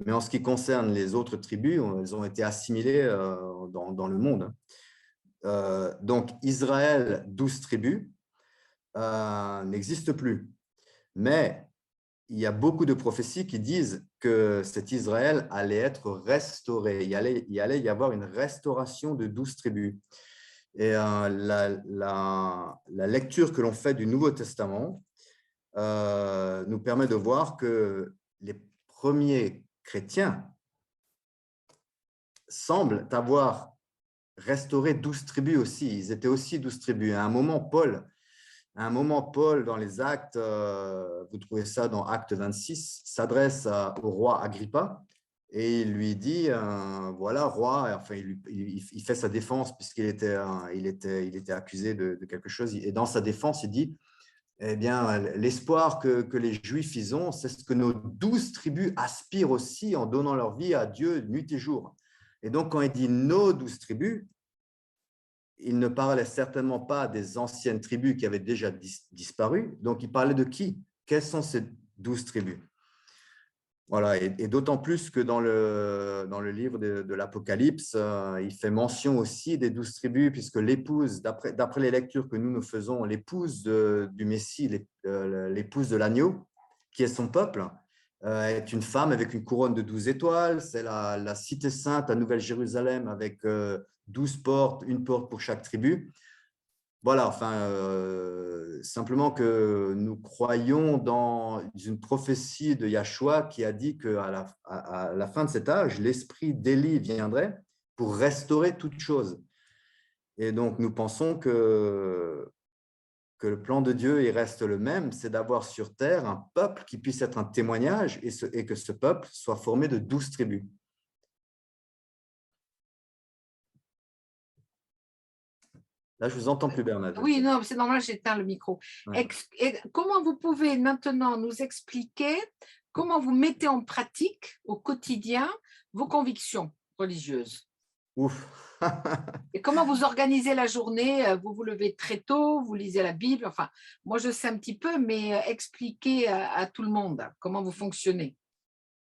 Mais en ce qui concerne les autres tribus, elles ont été assimilées dans le monde. Donc, Israël, 12 tribus, n'existe plus. Mais il y a beaucoup de prophéties qui disent que cet Israël allait être restauré. Il allait y avoir une restauration de 12 tribus. Et la lecture que l'on fait du Nouveau Testament nous permet de voir que les premiers chrétiens semblent avoir restauré 12 tribus aussi. Ils étaient aussi 12 tribus. À un moment, Paul, dans les Actes, vous trouvez ça dans Acte 26, s'adresse au roi Agrippa et il lui dit, voilà, roi, enfin, il fait sa défense puisqu'il était, il était accusé de quelque chose. Et dans sa défense, il dit, eh bien, l'espoir que les Juifs ils ont, c'est ce que nos 12 tribus aspirent aussi en donnant leur vie à Dieu nuit et jour. Et donc, quand il dit nos 12 tribus, il ne parlait certainement pas des anciennes tribus qui avaient déjà disparu. Donc, il parlait de qui? Quelles sont ces 12 tribus? Voilà, et d'autant plus que dans le livre de l'Apocalypse, il fait mention aussi des 12 tribus, puisque l'épouse, d'après les lectures que nous faisons, l'épouse du Messie, l'épouse de l'agneau, qui est son peuple, est une femme avec une couronne de 12 étoiles. C'est la cité sainte à Nouvelle-Jérusalem avec 12 portes, une porte pour chaque tribu. Voilà, enfin, simplement que nous croyons dans une prophétie de Yahshua qui a dit qu'à la fin de cet âge, l'esprit d'Élie viendrait pour restaurer toute chose. Et donc, nous pensons que le plan de Dieu il reste le même, c'est d'avoir sur terre un peuple qui puisse être un témoignage et que ce peuple soit formé de 12 tribus. Là, je ne vous entends plus, Bernard. Oui, non, c'est normal, j'éteins le micro. Ouais. Comment vous pouvez maintenant nous expliquer comment vous mettez en pratique au quotidien vos convictions religieuses? Ouf. Et comment vous organisez la journée? Vous vous levez très tôt, vous lisez la Bible. Enfin, moi, je sais un petit peu, mais expliquez à tout le monde comment vous fonctionnez.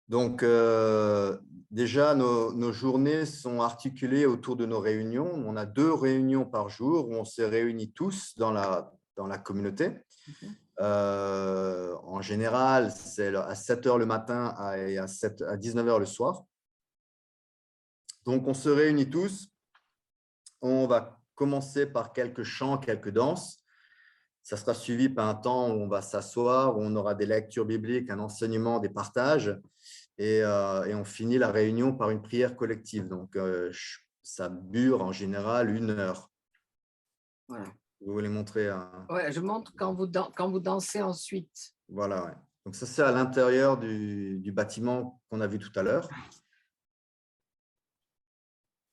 Donc, déjà, nos journées sont articulées autour de nos réunions. On a 2 réunions par jour où on se réunit tous dans la communauté. En général, c'est à 7 heures le matin et à 19 heures le soir. Donc, on se réunit tous. On va commencer par quelques chants, quelques danses. Ça sera suivi par un temps où on va s'asseoir, où on aura des lectures bibliques, un enseignement, des partages. Et on finit la réunion par une prière collective. Donc, ça dure en général 1 heure. Voilà. Vous voulez montrer Ouais, je montre quand vous dansez ensuite. Voilà, ouais. Donc, ça, c'est à l'intérieur du bâtiment qu'on a vu tout à l'heure.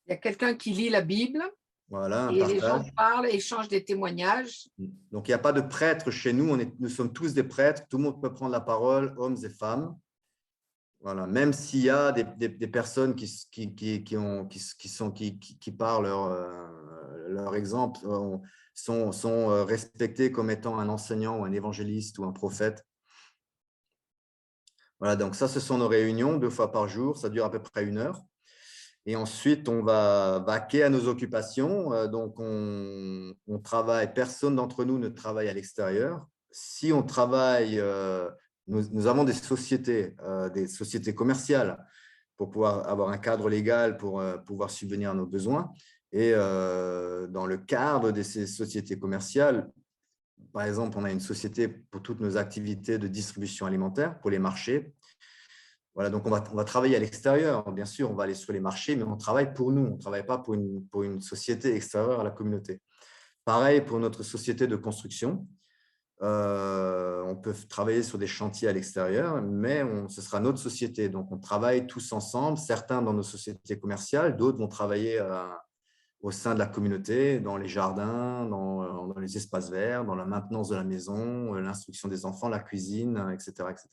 Il y a quelqu'un qui lit la Bible Voilà, un et les gens partage. parlent, échangent des témoignages. Donc, il n'y a pas de prêtre chez nous. Nous sommes tous des prêtres. Tout le monde peut prendre la parole, hommes et femmes. Voilà. Même s'il y a des personnes qui parlent leur exemple, sont respectées comme étant un enseignant ou un évangéliste ou un prophète. Voilà, donc ça, ce sont nos réunions 2 fois par jour. Ça dure à peu près 1 heure. Et ensuite, on va vaquer à nos occupations. Donc, on travaille. Personne d'entre nous ne travaille à l'extérieur. Si on travaille, nous avons des sociétés commerciales pour pouvoir avoir un cadre légal pour pouvoir subvenir à nos besoins. Et dans le cadre de ces sociétés commerciales, par exemple, on a une société pour toutes nos activités de distribution alimentaire, pour les marchés. Voilà, donc on va travailler à l'extérieur. Bien sûr, on va aller sur les marchés, mais on travaille pour nous. On ne travaille pas pour une société extérieure à la communauté. Pareil pour notre société de construction. On peut travailler sur des chantiers à l'extérieur, mais ce sera notre société. Donc, on travaille tous ensemble, certains dans nos sociétés commerciales, d'autres vont travailler au sein de la communauté, dans les jardins, dans les espaces verts, dans la maintenance de la maison, l'instruction des enfants, la cuisine, etc., etc.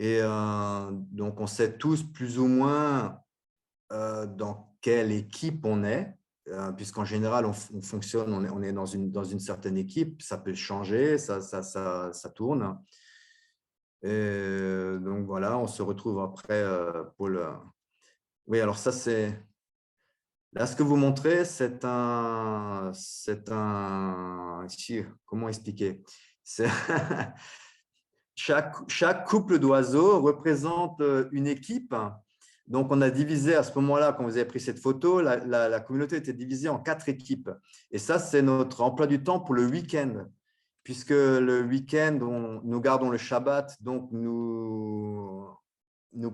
Et donc, on sait tous plus ou moins dans quelle équipe on est. puisqu'en général, on fonctionne, on est dans une certaine équipe, ça peut changer, ça tourne. Et donc voilà, on se retrouve après pour le… Oui, alors ça, c'est… Là, ce que vous montrez, comment expliquer? Chaque couple d'oiseaux représente une équipe. Donc, on a divisé à ce moment-là, quand vous avez pris cette photo, la communauté était divisée en 4 équipes. Et ça, c'est notre emploi du temps pour le week-end. Puisque le week-end, nous gardons le Shabbat, donc nous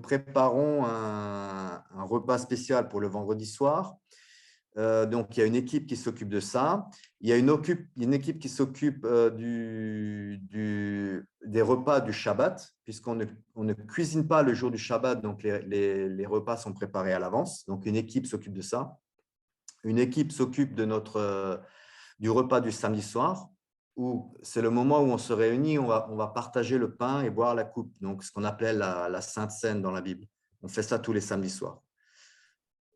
préparons un repas spécial pour le vendredi soir. Donc, il y a une équipe qui s'occupe de ça. Il y a une équipe qui s'occupe des repas du Shabbat, puisqu'on ne cuisine pas le jour du Shabbat, donc les repas sont préparés à l'avance. Donc, une équipe s'occupe de ça. Une équipe s'occupe du repas du samedi soir, où c'est le moment où on se réunit, on va partager le pain et boire la coupe, donc ce qu'on appelait la Sainte Seine dans la Bible. On fait ça tous les samedis soirs.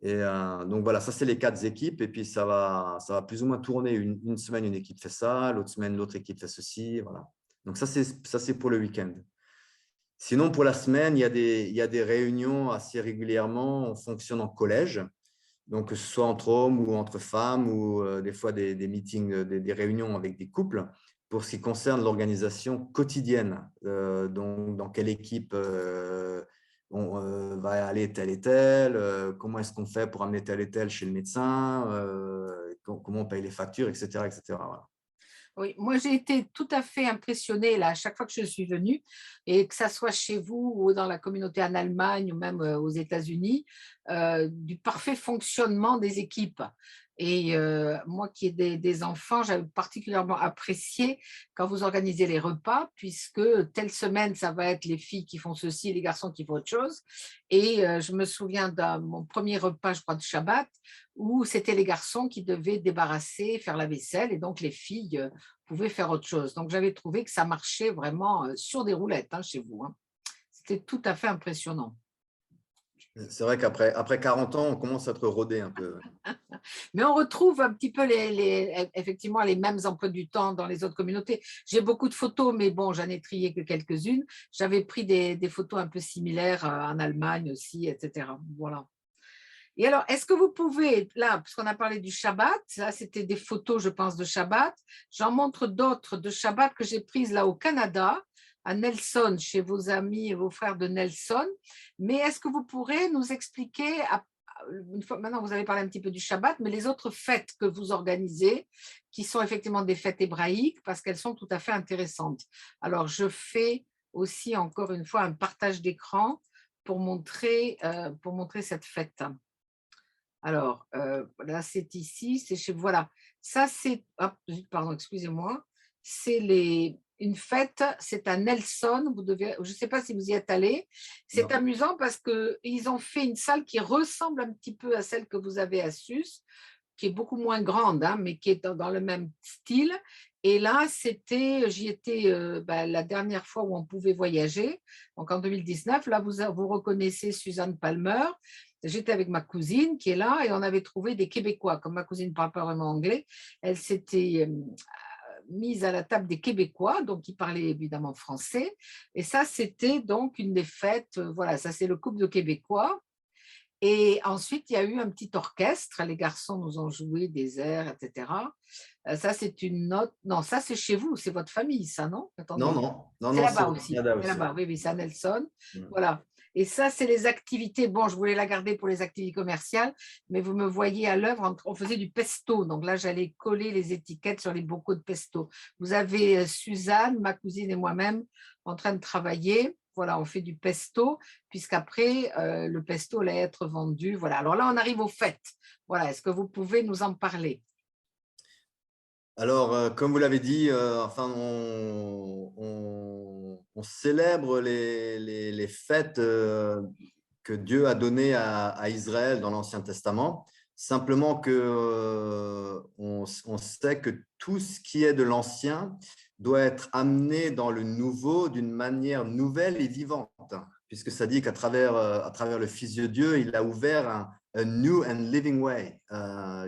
Et donc voilà, ça c'est les 4 équipes, et puis ça va plus ou moins tourner. Une semaine, une équipe fait ça, l'autre semaine, l'autre équipe fait ceci. Voilà. Donc ça c'est pour le week-end. Sinon, pour la semaine, il y a des réunions assez régulièrement. On fonctionne en collège, donc que ce soit entre hommes ou entre femmes, ou des fois des meetings, des réunions avec des couples, pour ce qui concerne l'organisation quotidienne. Donc, dans quelle équipe on va aller tel et tel, comment est-ce qu'on fait pour amener tel et tel chez le médecin, comment on paye les factures, etc. etc. Voilà. Oui, moi j'ai été tout à fait impressionnée là, à chaque fois que je suis venue, et que ça soit chez vous ou dans la communauté en Allemagne ou même aux États-Unis, du parfait fonctionnement des équipes. Et moi qui ai des enfants, j'avais particulièrement apprécié quand vous organisez les repas, puisque telle semaine, ça va être les filles qui font ceci et les garçons qui font autre chose. Et je me souviens de mon premier repas, je crois, de Shabbat, où c'était les garçons qui devaient débarrasser, faire la vaisselle, et donc les filles pouvaient faire autre chose. Donc j'avais trouvé que ça marchait vraiment sur des roulettes chez vous. C'était tout à fait impressionnant. C'est vrai qu'après 40 ans, on commence à être rodé un peu. Mais on retrouve un petit peu effectivement les mêmes emplois du temps dans les autres communautés. J'ai beaucoup de photos, mais bon, j'en ai trié que quelques-unes. J'avais pris des photos un peu similaires en Allemagne aussi, etc. Voilà. Et alors, est-ce que vous pouvez, là, puisqu'on a parlé du Shabbat, là, c'était des photos, je pense, de Shabbat. J'en montre d'autres de Shabbat que j'ai prises là au Canada, à Nelson, chez vos amis et vos frères de Nelson. Mais est-ce que vous pourrez nous expliquer, une fois, maintenant vous avez parlé un petit peu du Shabbat, mais les autres fêtes que vous organisez, qui sont effectivement des fêtes hébraïques, parce qu'elles sont tout à fait intéressantes. Alors, je fais aussi, encore une fois, un partage d'écran pour montrer cette fête. Alors, là, c'est ici, c'est chez… Voilà, ça, c'est… Pardon, excusez-moi. C'est une fête, c'est à Nelson. Vous devez, je ne sais pas si vous y êtes allé. C'est Non. amusant parce qu'ils ont fait une salle qui ressemble un petit peu à celle que vous avez à Sus, qui est beaucoup moins grande, mais qui est dans le même style. Et là, j'y étais la dernière fois où on pouvait voyager, donc en 2019. Là, vous reconnaissez Suzanne Palmer. J'étais avec ma cousine qui est là et on avait trouvé des Québécois. Comme ma cousine ne parle pas vraiment anglais, elle s'était mise à la table des Québécois, donc qui parlaient évidemment français. Et ça, c'était donc une des fêtes. Voilà, ça c'est le couple de Québécois. Et ensuite, il y a eu un petit orchestre. Les garçons nous ont joué des airs, etc. Ça, c'est une note. Non, ça, c'est chez vous. C'est votre famille, ça, non? Non, Attendez. non, non, C'est non, c'est là-bas au aussi. Canada C'est aussi. là-bas, oui, c'est à Nelson. Mm. Voilà. Et ça, c'est les activités. Bon, je voulais la garder pour les activités commerciales, mais vous me voyez à l'œuvre, on faisait du pesto. Donc là, j'allais coller les étiquettes sur les bocaux de pesto. Vous avez Suzanne, ma cousine et moi-même en train de travailler. Voilà, on fait du pesto, puisqu'après, le pesto allait être vendu. Voilà. Alors là, on arrive aux fêtes. Voilà. Est-ce que vous pouvez nous en parler? Alors, comme vous l'avez dit, enfin, on célèbre les fêtes que Dieu a données à Israël dans l'Ancien Testament. Simplement que on sait que tout ce qui est de l'Ancien doit être amené dans le Nouveau d'une manière nouvelle et vivante, puisque ça dit qu'à travers le Fils de Dieu, il a ouvert a new and living way. Comment,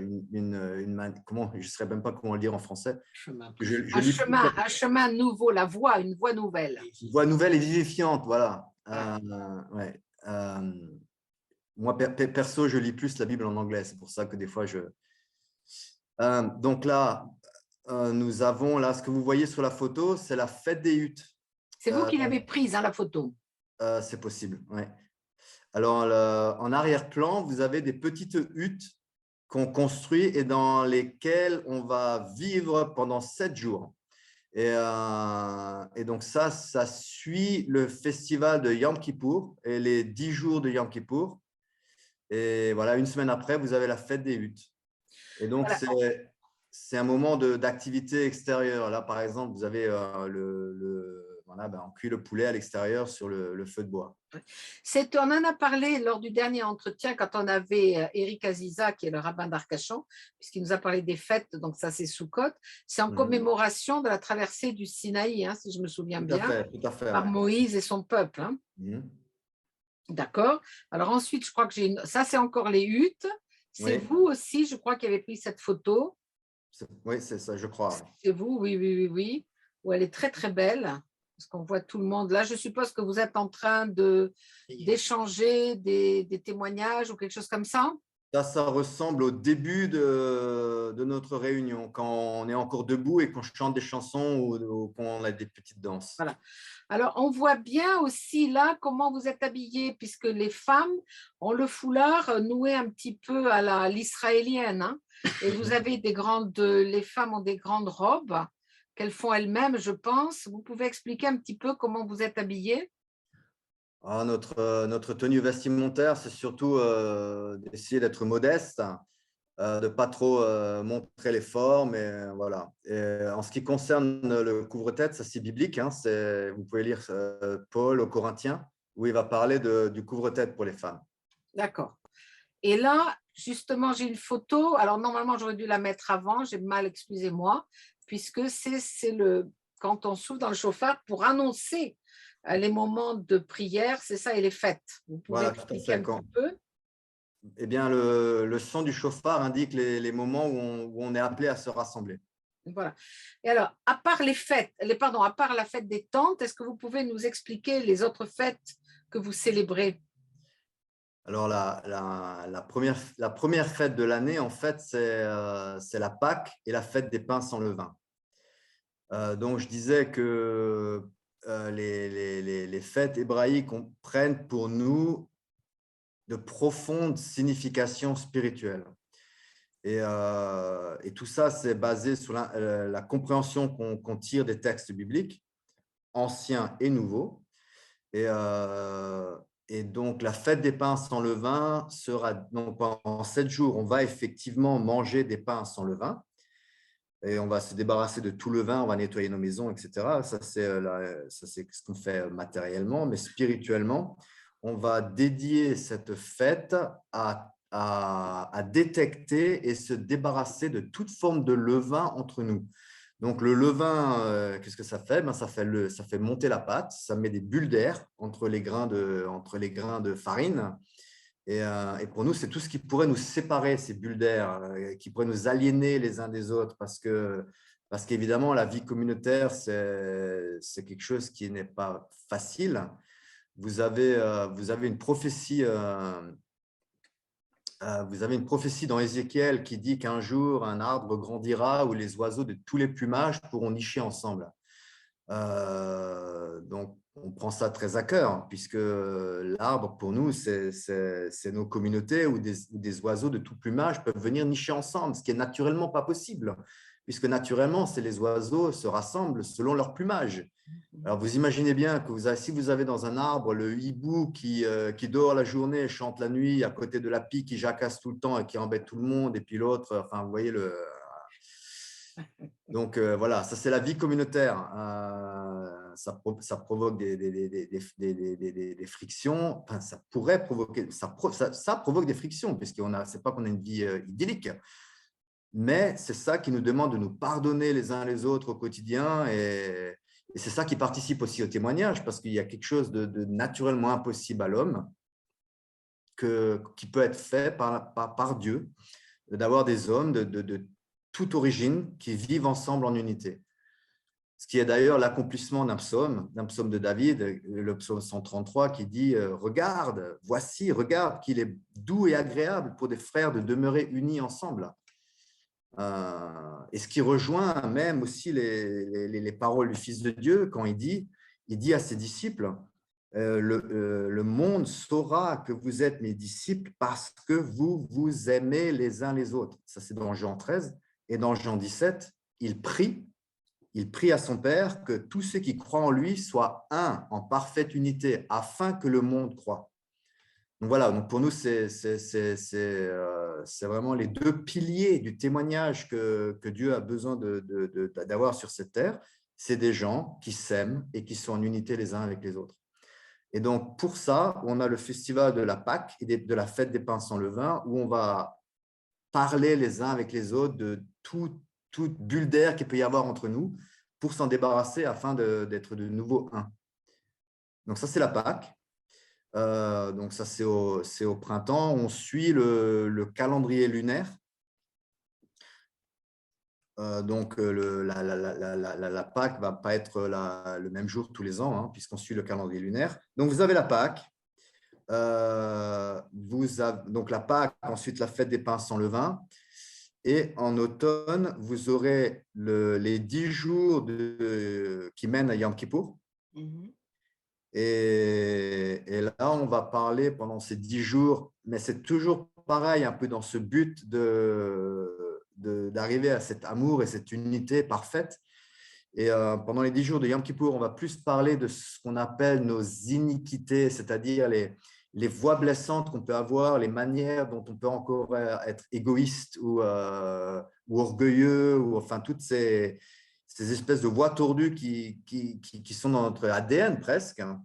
je ne saurais même pas comment le dire en français. Chemin. Je lis plus Un chemin nouveau, la voie, une voie nouvelle. une voie nouvelle et vivifiante, voilà. Ah. Ouais. Moi, perso, je lis plus la Bible en anglais. C'est pour ça que des fois, donc là, nous avons, là, ce que vous voyez sur la photo, c'est la fête des huttes. C'est vous qui l'avez prise, hein, la photo. C'est possible, oui. Alors, en arrière-plan, vous avez des petites huttes qu'on construit et dans lesquelles on va vivre pendant 7 jours. Et donc, ça suit le festival de Yom Kippour et les 10 jours de Yom Kippour. Et voilà, une semaine après, vous avez la fête des huttes. Et donc, voilà. C'est un moment d'activité extérieure. Là, par exemple, vous avez voilà, on cuit le poulet à l'extérieur sur le feu de bois. On en a parlé lors du dernier entretien quand on avait Eric Aziza, qui est le rabbin d'Arcachon, puisqu'il nous a parlé des fêtes, donc ça c'est Soukhot. C'est en commémoration de la traversée du Sinaï, hein, si je me souviens bien, tout à fait, par Moïse et son peuple. Hein. D'accord. Alors ensuite, je crois que ça c'est encore les huttes. C'est vous aussi, je crois, qui avez pris cette photo. Oui, c'est ça, je crois. C'est vous, oui. Où elle est très, très belle. Parce qu'on voit tout le monde. Là, je suppose que vous êtes en train d'échanger des témoignages ou quelque chose comme ça. Ça ressemble au début de notre réunion, quand on est encore debout et qu'on chante des chansons ou qu'on a des petites danses. Voilà. Alors, on voit bien aussi là comment vous êtes habillés, puisque les femmes ont le foulard noué un petit peu à l'israélienne. Hein, et vous avez les femmes ont des grandes robes qu'elles font elles-mêmes, je pense. Vous pouvez expliquer un petit peu comment vous êtes habillés? Notre tenue vestimentaire, c'est surtout d'essayer d'être modeste, de ne pas trop montrer les formes. Et, voilà. Et, en ce qui concerne le couvre-tête, ça c'est biblique. Hein, vous pouvez lire Paul aux Corinthiens, où il va parler du couvre-tête pour les femmes. D'accord. Et là, justement, j'ai une photo. Alors, normalement, j'aurais dû la mettre avant. J'ai mal, excusez-moi, puisque c'est quand on souffle dans le chauffard pour annoncer les moments de prière, c'est ça, et les fêtes. Vous pouvez expliquer un petit peu? Eh bien, le son du chauffard indique les moments où on est appelé à se rassembler. Voilà. Et alors, à part les fêtes, à part la fête des tentes, est-ce que vous pouvez nous expliquer les autres fêtes que vous célébrez? Alors, la première fête de l'année, en fait, c'est la Pâque et la fête des pains sans levain. Donc, je disais que les fêtes hébraïques prennent pour nous de profondes significations spirituelles. Et tout ça, c'est basé sur la compréhension qu'on tire des textes bibliques, anciens et nouveaux. Et donc, la fête des pains sans levain sera, donc pendant 7 jours, on va effectivement manger des pains sans levain. Et on va se débarrasser de tout levain, on va nettoyer nos maisons, etc. Ça, c'est ce qu'on fait matériellement, mais spirituellement, on va dédier cette fête à détecter et se débarrasser de toute forme de levain entre nous. Donc, le levain, qu'est-ce que ça fait? Ça fait monter la pâte, ça met des bulles d'air entre les grains de farine. Et pour nous, c'est tout ce qui pourrait nous séparer, ces bulles d'air, qui pourraient nous aliéner les uns des autres, parce qu'évidemment, la vie communautaire, c'est quelque chose qui n'est pas facile. Vous avez une prophétie dans Ézéchiel qui dit qu'un jour, un arbre grandira où les oiseaux de tous les plumages pourront nicher ensemble. Donc, on prend ça très à cœur, puisque l'arbre, pour nous, c'est nos communautés où des oiseaux de tout plumage peuvent venir nicher ensemble, ce qui est naturellement pas possible, puisque naturellement, les oiseaux se rassemblent selon leur plumage. Alors, vous imaginez bien que si vous avez dans un arbre le hibou qui dort la journée et chante la nuit, à côté de la pie qui jacasse tout le temps et qui embête tout le monde, et puis l'autre, enfin, vous voyez Donc, voilà, ça, c'est la vie communautaire. Ça provoque des frictions. Enfin, ça pourrait provoquer… Ça provoque des frictions, puisqu'on c'est pas qu'on a une vie idyllique. Mais c'est ça qui nous demande de nous pardonner les uns les autres au quotidien. Et c'est ça qui participe aussi au témoignage, parce qu'il y a quelque chose de naturellement impossible à l'homme. qui peut être fait par Dieu, d'avoir des hommes de toute origine qui vivent ensemble en unité. Ce qui est d'ailleurs l'accomplissement d'un psaume de David, le psaume 133, qui dit « Regarde, voici, regarde qu'il est doux et agréable pour des frères de demeurer unis ensemble. » Et ce qui rejoint même aussi les paroles du Fils de Dieu quand il dit à ses disciples le monde saura que vous êtes mes disciples parce que vous vous aimez les uns les autres. Ça, c'est dans Jean 13. Et dans Jean 17, il prie à son Père que tous ceux qui croient en lui soient un, en parfaite unité, afin que le monde croie. Donc voilà, donc pour nous, c'est vraiment les deux piliers du témoignage que Dieu a besoin d'avoir sur cette terre. C'est des gens qui s'aiment et qui sont en unité les uns avec les autres. Et donc, pour ça, on a le festival de la Pâque et de la fête des pains sans levain, où on va parler les uns avec les autres de toute bulle d'air qu'il peut y avoir entre nous pour s'en débarrasser afin d'être de nouveau un. Donc ça, c'est la Pâque. Donc ça, c'est au printemps. On suit le calendrier lunaire. Donc, la Pâque ne va pas être le même jour tous les ans, hein, puisqu'on suit le calendrier lunaire. Donc, vous avez la Pâque. Donc, la Pâque, ensuite la fête des pains sans levain. Et en automne, vous aurez les 10 jours qui mènent à Yom Kippour. Et là, on va parler pendant ces 10 jours, mais c'est toujours pareil, un peu dans ce but d'arriver à cet amour et cette unité parfaite. Et pendant les 10 jours de Yom Kippour, on va plus parler de ce qu'on appelle nos iniquités, c'est-à-dire les voies blessantes qu'on peut avoir, les manières dont on peut encore être égoïste ou orgueilleux, ou enfin toutes ces espèces de voies tordues qui sont dans notre ADN presque, hein,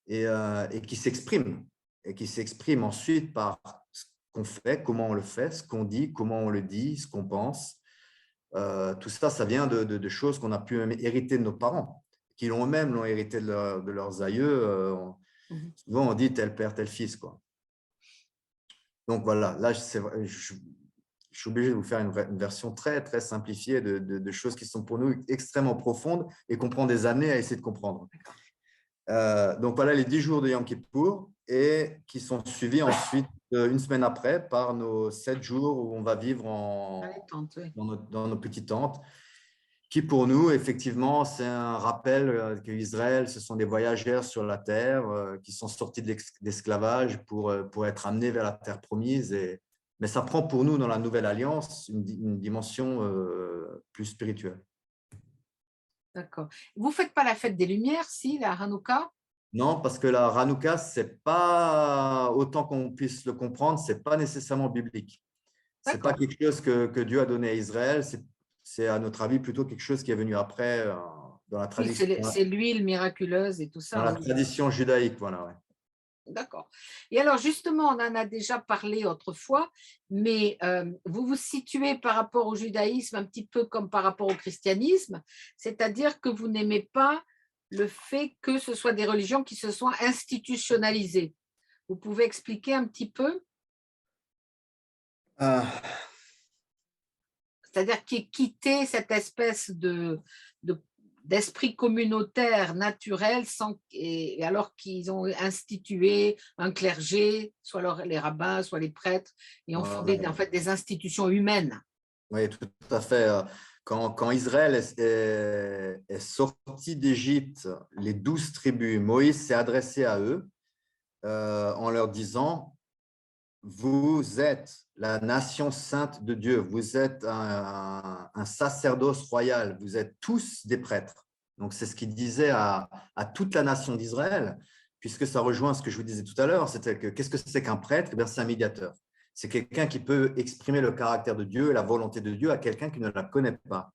et qui s'expriment. Et qui s'expriment ensuite par ce qu'on fait, comment on le fait, ce qu'on dit, comment on le dit, ce qu'on pense. Tout ça, ça vient de choses qu'on a pu hériter de nos parents, qui eux-mêmes l'ont hérité de leurs aïeux. Souvent, on dit tel père, tel fils, quoi. Donc voilà, là, je suis obligé de vous faire une version très, très simplifiée de choses qui sont pour nous extrêmement profondes et qu'on prend des années à essayer de comprendre. Donc voilà les 10 jours de Yom Kippour et qui sont suivis ensuite une semaine après par nos 7 jours où on va vivre dans nos petites tentes, qui pour nous, effectivement, c'est un rappel que Israël, ce sont des voyageurs sur la terre qui sont sortis d'esclavage pour être amenés vers la terre promise. Mais ça prend pour nous, dans la Nouvelle Alliance, une dimension plus spirituelle. D'accord. Vous ne faites pas la fête des Lumières, si, la Hanouka? Non, parce que la Hanouka, c'est pas, autant qu'on puisse le comprendre, ce n'est pas nécessairement biblique. Ce n'est pas quelque chose que Dieu a donné à Israël, c'est à notre avis plutôt quelque chose qui est venu après dans la tradition. Oui, c'est l'huile miraculeuse et tout ça. Dans la tradition judaïque, voilà. Ouais. D'accord. Et alors, justement, on en a déjà parlé autrefois, mais vous vous situez par rapport au judaïsme un petit peu comme par rapport au christianisme, c'est-à-dire que vous n'aimez pas le fait que ce soit des religions qui se soient institutionnalisées. Vous pouvez expliquer un petit peu? C'est-à-dire quitter cette espèce d'esprit communautaire naturel et alors qu'ils ont institué un clergé, soit les rabbins, soit les prêtres, et ont fondé en fait des institutions humaines. Oui, tout à fait. Quand Israël est sorti d'Égypte, les 12 tribus, Moïse s'est adressé à eux en leur disant: vous êtes la nation sainte de Dieu, vous êtes un sacerdoce royal, vous êtes tous des prêtres. Donc, c'est ce qu'il disait à toute la nation d'Israël, puisque ça rejoint ce que je vous disais tout à l'heure, c'était que qu'est-ce que c'est qu'un prêtre? C'est un médiateur. C'est quelqu'un qui peut exprimer le caractère de Dieu et la volonté de Dieu à quelqu'un qui ne la connaît pas.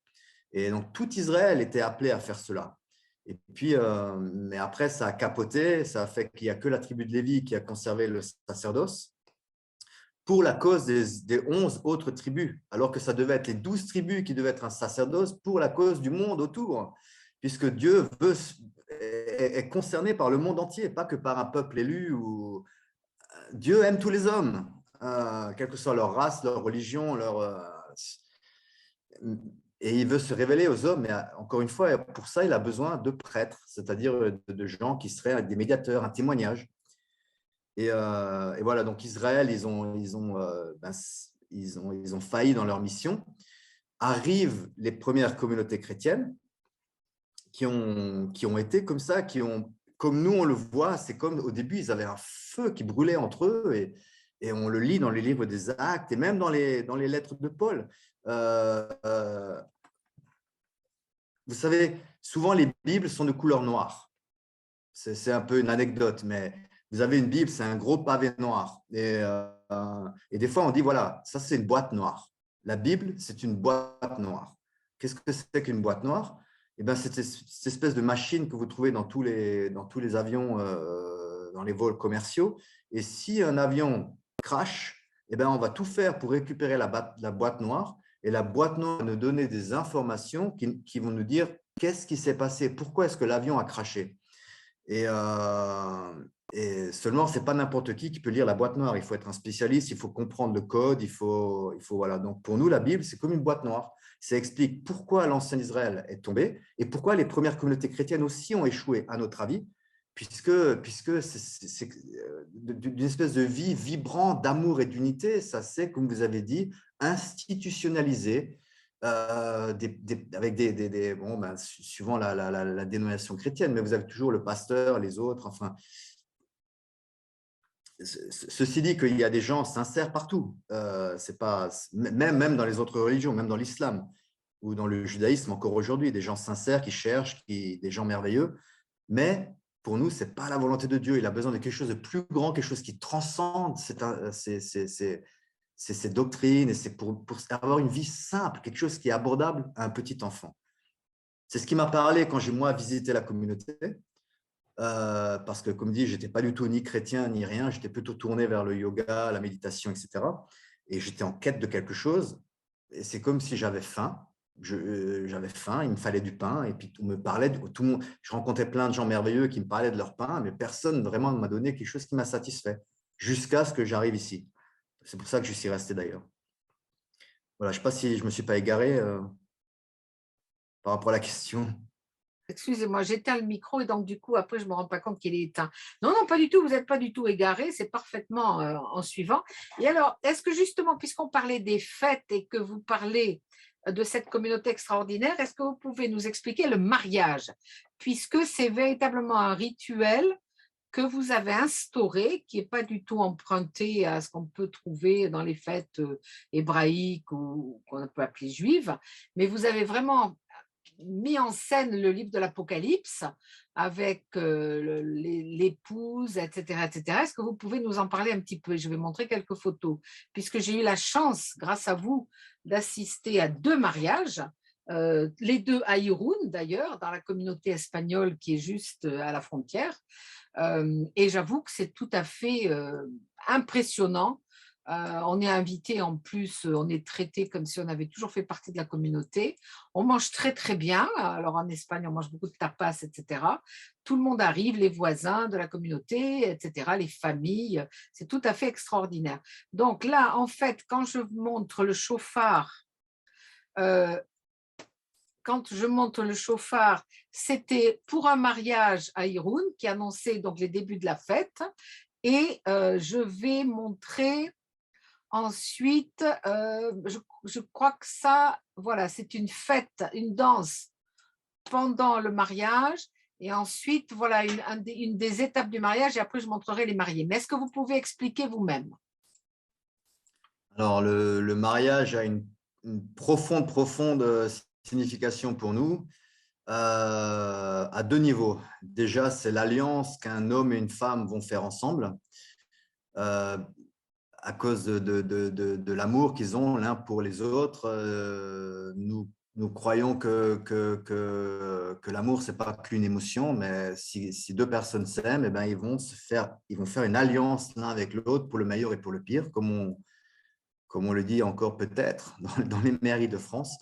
Et donc, tout Israël était appelé à faire cela. Et puis, mais après, ça a capoté, ça a fait qu'il n'y a que la tribu de Lévi qui a conservé le sacerdoce pour la cause des 11 autres tribus, alors que ça devait être les 12 tribus qui devaient être un sacerdoce pour la cause du monde autour, puisque Dieu est concerné par le monde entier, pas que par un peuple élu. Dieu aime tous les hommes, quelle que soit leur race, leur religion, et il veut se révéler aux hommes. Mais encore une fois, pour ça, il a besoin de prêtres, c'est-à-dire de gens qui seraient des médiateurs, un témoignage. Et voilà, donc Israël, ils ont failli dans leur mission. Arrivent les premières communautés chrétiennes qui ont été comme ça, comme nous on le voit, c'est comme au début, ils avaient un feu qui brûlait entre eux, et on le lit dans les livres des Actes et même dans les lettres de Paul. Vous savez, souvent les Bibles sont de couleur noire. C'est un peu une anecdote, mais vous avez une Bible, c'est un gros pavé noir. Et des fois, on dit, voilà, ça c'est une boîte noire. La Bible, c'est une boîte noire. Qu'est-ce que c'est qu'une boîte noire? Eh bien, c'est cette espèce de machine que vous trouvez dans tous les avions, dans les vols commerciaux. Et si un avion crash, eh bien, on va tout faire pour récupérer la boîte noire. Et la boîte noire va nous donner des informations qui vont nous dire qu'est-ce qui s'est passé, pourquoi est-ce que l'avion a crashé. Et seulement, ce n'est pas n'importe qui peut lire la boîte noire. Il faut être un spécialiste, il faut comprendre le code, voilà. Donc, pour nous, la Bible, c'est comme une boîte noire. Ça explique pourquoi l'ancien Israël est tombé et pourquoi les premières communautés chrétiennes aussi ont échoué, à notre avis, puisque c'est d'une espèce de vie vibrante d'amour et d'unité. Ça s'est, comme vous avez dit, institutionnalisé. Avec bon, ben, suivant la dénomination chrétienne, mais vous avez toujours le pasteur, les autres, enfin. Ceci dit qu'il y a des gens sincères partout, c'est pas, même dans les autres religions, même dans l'islam ou dans le judaïsme encore aujourd'hui, des gens sincères qui cherchent, des gens merveilleux, mais pour nous, ce n'est pas la volonté de Dieu. Il a besoin de quelque chose de plus grand, quelque chose qui transcende ces doctrines, et c'est pour avoir une vie simple, quelque chose qui est abordable à un petit enfant. C'est ce qui m'a parlé quand j'ai, moi, visité la communauté, parce que, comme dit, je n'étais pas du tout ni chrétien ni rien, j'étais plutôt tourné vers le yoga, la méditation, etc. Et j'étais en quête de quelque chose, et c'est comme si j'avais faim. J'avais faim, il me fallait du pain, et puis on me parlait, tout le monde, je rencontrais plein de gens merveilleux qui me parlaient de leur pain, mais personne vraiment ne m'a donné quelque chose qui m'a satisfait, jusqu'à ce que j'arrive ici. C'est pour ça que je suis resté d'ailleurs. Voilà, je ne sais pas si je ne me suis pas égaré par rapport à la question. Excusez-moi, j'éteins le micro et donc du coup, après, je ne me rends pas compte qu'il est éteint. Non, non, pas du tout, vous n'êtes pas du tout égaré, c'est parfaitement en suivant. Et alors, est-ce que justement, puisqu'on parlait des fêtes et que vous parlez de cette communauté extraordinaire, est-ce que vous pouvez nous expliquer le mariage, puisque c'est véritablement un rituel que vous avez instauré, qui n'est pas du tout emprunté à ce qu'on peut trouver dans les fêtes hébraïques ou qu'on peut appeler juives, mais vous avez vraiment mis en scène le livre de l'Apocalypse avec l'épouse, etc., etc. Est-ce que vous pouvez nous en parler un petit peu? Je vais montrer quelques photos, puisque j'ai eu la chance, grâce à vous, d'assister à 2 mariages, les 2 à Irún, d'ailleurs, dans la communauté espagnole qui est juste à la frontière. Et j'avoue que c'est tout à fait impressionnant. On est invité en plus, on est traité comme si on avait toujours fait partie de la communauté. On mange très très bien. Alors en Espagne, on mange beaucoup de tapas, etc. Tout le monde arrive, les voisins de la communauté, etc., les familles. C'est tout à fait extraordinaire. Donc là, en fait, quand je montre le chauffard, c'était pour un mariage à Irún qui annonçait donc les débuts de la fête. Et je vais montrer ensuite, je crois que ça, voilà, c'est une fête, une danse pendant le mariage. Et ensuite, voilà, une des étapes du mariage. Et après, je montrerai les mariés. Mais est-ce que vous pouvez expliquer vous-même? Alors, le mariage a une profonde signification pour nous, à 2 niveaux. Déjà, c'est l'alliance qu'un homme et une femme vont faire ensemble, à cause de l'amour qu'ils ont l'un pour les autres. Nous croyons que l'amour, ce n'est pas qu'une émotion, mais si 2 personnes s'aiment, eh ben, ils vont faire une alliance l'un avec l'autre pour le meilleur et pour le pire, comme on le dit encore peut-être dans les mairies de France.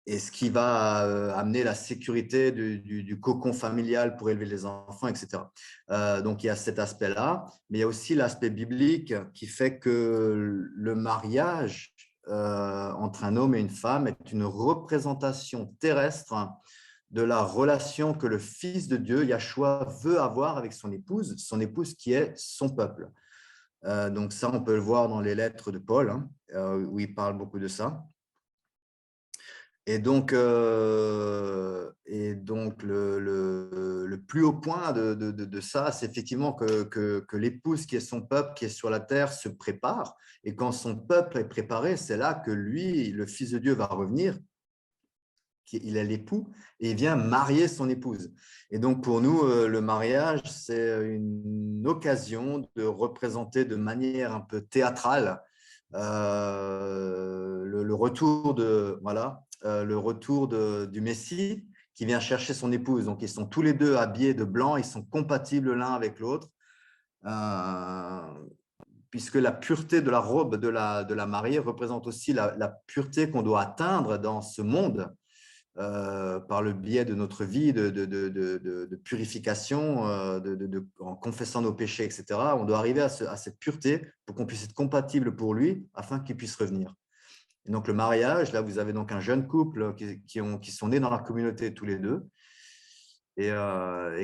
et ce qui va amener la sécurité du cocon familial pour élever les enfants, etc. Donc, il y a cet aspect-là, mais il y a aussi l'aspect biblique qui fait que le mariage entre un homme et une femme est une représentation terrestre de la relation que le Fils de Dieu, Yahshua, veut avoir avec son épouse qui est son peuple. Donc ça, on peut le voir dans les lettres de Paul, hein, où il parle beaucoup de ça. Et donc le plus haut point de ça, c'est effectivement que l'épouse qui est son peuple, qui est sur la terre, se prépare. Et quand son peuple est préparé, c'est là que lui, le Fils de Dieu, va revenir. Il est l'époux et il vient marier son épouse. Et donc, pour nous, le mariage, c'est une occasion de représenter de manière un peu théâtrale le retour du Messie qui vient chercher son épouse. Donc, ils sont tous les deux habillés de blanc, ils sont compatibles l'un avec l'autre, puisque la pureté de la robe de la mariée représente aussi la pureté qu'on doit atteindre dans ce monde. Par le biais de notre vie de purification, en confessant nos péchés, etc. On doit arriver à cette pureté pour qu'on puisse être compatible pour lui, afin qu'il puisse revenir. Et donc, le mariage, là, vous avez donc un jeune couple qui sont nés dans la communauté tous les deux et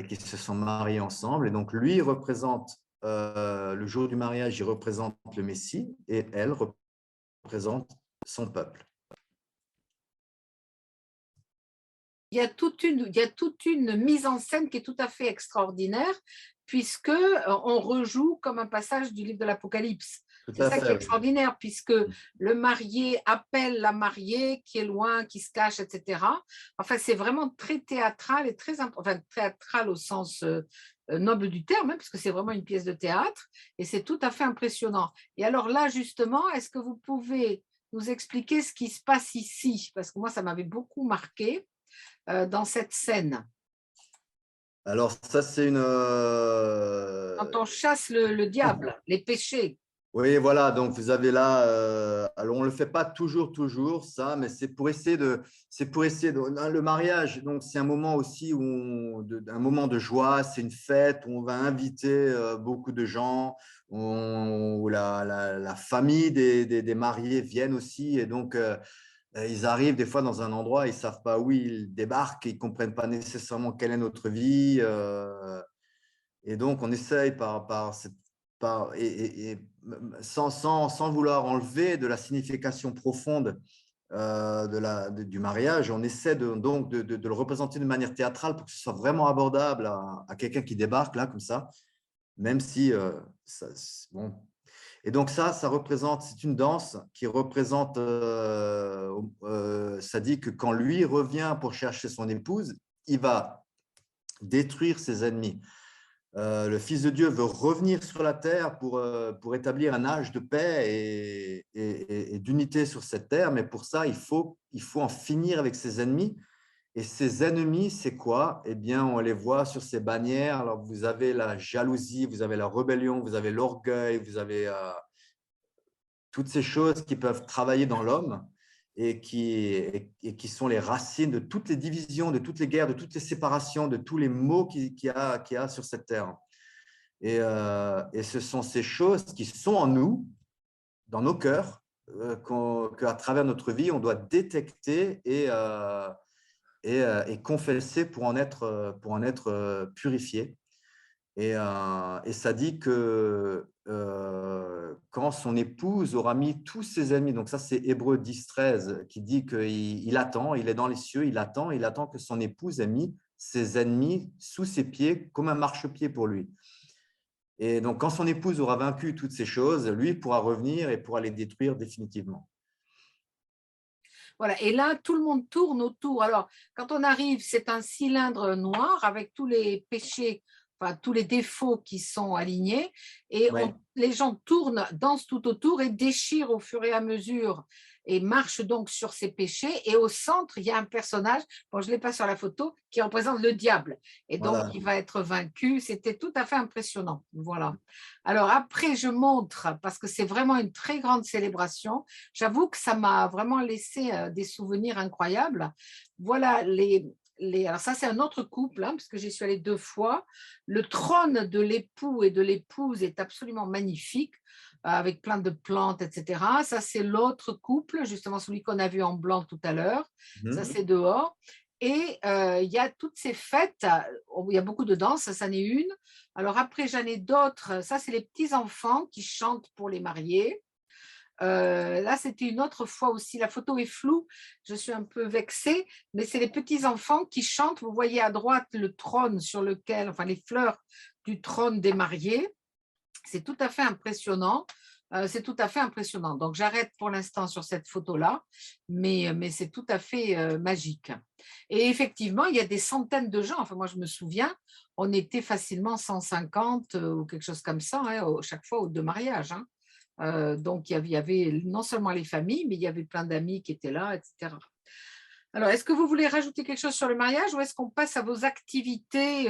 qui se sont mariés ensemble. Et donc, lui représente, le jour du mariage, il représente le Messie et elle représente son peuple. Il y a toute une mise en scène qui est tout à fait extraordinaire, puisque on rejoue comme un passage du livre de l'Apocalypse. C'est ça qui est extraordinaire, puisque le marié appelle la mariée qui est loin, qui se cache, etc. Enfin, c'est vraiment très théâtral et théâtral au sens noble du terme, hein, puisque c'est vraiment une pièce de théâtre, et c'est tout à fait impressionnant. Et alors là, justement, est-ce que vous pouvez nous expliquer ce qui se passe ici? Parce que moi, ça m'avait beaucoup marqué. Dans cette scène. Alors, ça, c'est une… Quand on chasse le diable, les péchés. Oui, voilà, donc vous avez là, alors on ne le fait pas toujours ça, mais c'est pour essayer de, le mariage, donc c'est un moment aussi un moment de joie, c'est une fête où on va inviter beaucoup de gens, où la famille des mariés viennent aussi, et donc ils arrivent des fois dans un endroit, ils ne savent pas où ils débarquent, ils ne comprennent pas nécessairement quelle est notre vie, et donc on essaye sans vouloir enlever de la signification profonde du mariage, on essaie donc de le représenter de manière théâtrale pour que ce soit vraiment abordable à quelqu'un qui débarque là comme ça, même si bon. Et donc ça représente, c'est une danse qui représente, ça dit que quand lui revient pour chercher son épouse, il va détruire ses ennemis. Le Fils de Dieu veut revenir sur la terre pour établir un âge de paix et d'unité sur cette terre, mais pour ça, il faut en finir avec ses ennemis. Et ces ennemis, c'est quoi? Eh bien, on les voit sur ces bannières. Alors, vous avez la jalousie, vous avez la rébellion, vous avez l'orgueil, vous avez toutes ces choses qui peuvent travailler dans l'homme et qui sont les racines de toutes les divisions, de toutes les guerres, de toutes les séparations, de tous les maux qu'il y a sur cette terre. Et ce sont ces choses qui sont en nous, dans nos cœurs, qu'à travers notre vie, on doit détecter et confesser pour en être purifié. Et ça dit que quand son épouse aura mis tous ses ennemis, donc ça c'est Hébreux 10-13 qui dit qu'il attend, il est dans les cieux, il attend que son épouse ait mis ses ennemis sous ses pieds comme un marchepied pour lui. Et donc quand son épouse aura vaincu toutes ces choses, lui pourra revenir et pourra les détruire définitivement. Voilà, et là, tout le monde tourne autour. Alors, quand on arrive, c'est un cylindre noir avec tous les péchés, enfin tous les défauts qui sont alignés, et Ouais. les gens tournent, dansent tout autour et déchirent au fur et à mesure et marche donc sur ses péchés. Et au centre, il y a un personnage, bon, je ne l'ai pas sur la photo, qui représente le diable. Et donc, Voilà. il va être vaincu. C'était tout à fait impressionnant. Voilà. Alors après, je montre, parce que c'est vraiment une très grande célébration. J'avoue que ça m'a vraiment laissé des souvenirs incroyables. Voilà alors ça, c'est un autre couple, hein, parce que j'y suis allée 2 fois. Le trône de l'époux et de l'épouse est absolument magnifique, avec plein de plantes, etc. Ça, c'est l'autre couple, justement celui qu'on a vu en blanc tout à l'heure. Ça, Mhm. c'est dehors. Et il y a toutes ces fêtes, où il y a beaucoup de danse, ça, c'en est une. Alors après, j'en ai d'autres. Ça, c'est les petits-enfants qui chantent pour les mariés. Là, c'était une autre fois aussi. La photo est floue, je suis un peu vexée, mais c'est les petits-enfants qui chantent. Vous voyez à droite le trône sur lequel, enfin les fleurs du trône des mariés. C'est tout à fait impressionnant. C'est tout à fait impressionnant. Donc, j'arrête pour l'instant sur cette photo-là, mais c'est tout à fait magique. Et effectivement, il y a des centaines de gens. Enfin, moi, je me souviens, on était facilement 150 ou quelque chose comme ça, hein, chaque fois aux 2 mariages, hein. Donc, il y avait non seulement les familles, mais il y avait plein d'amis qui étaient là, etc. Alors, est-ce que vous voulez rajouter quelque chose sur le mariage ou est-ce qu'on passe à vos activités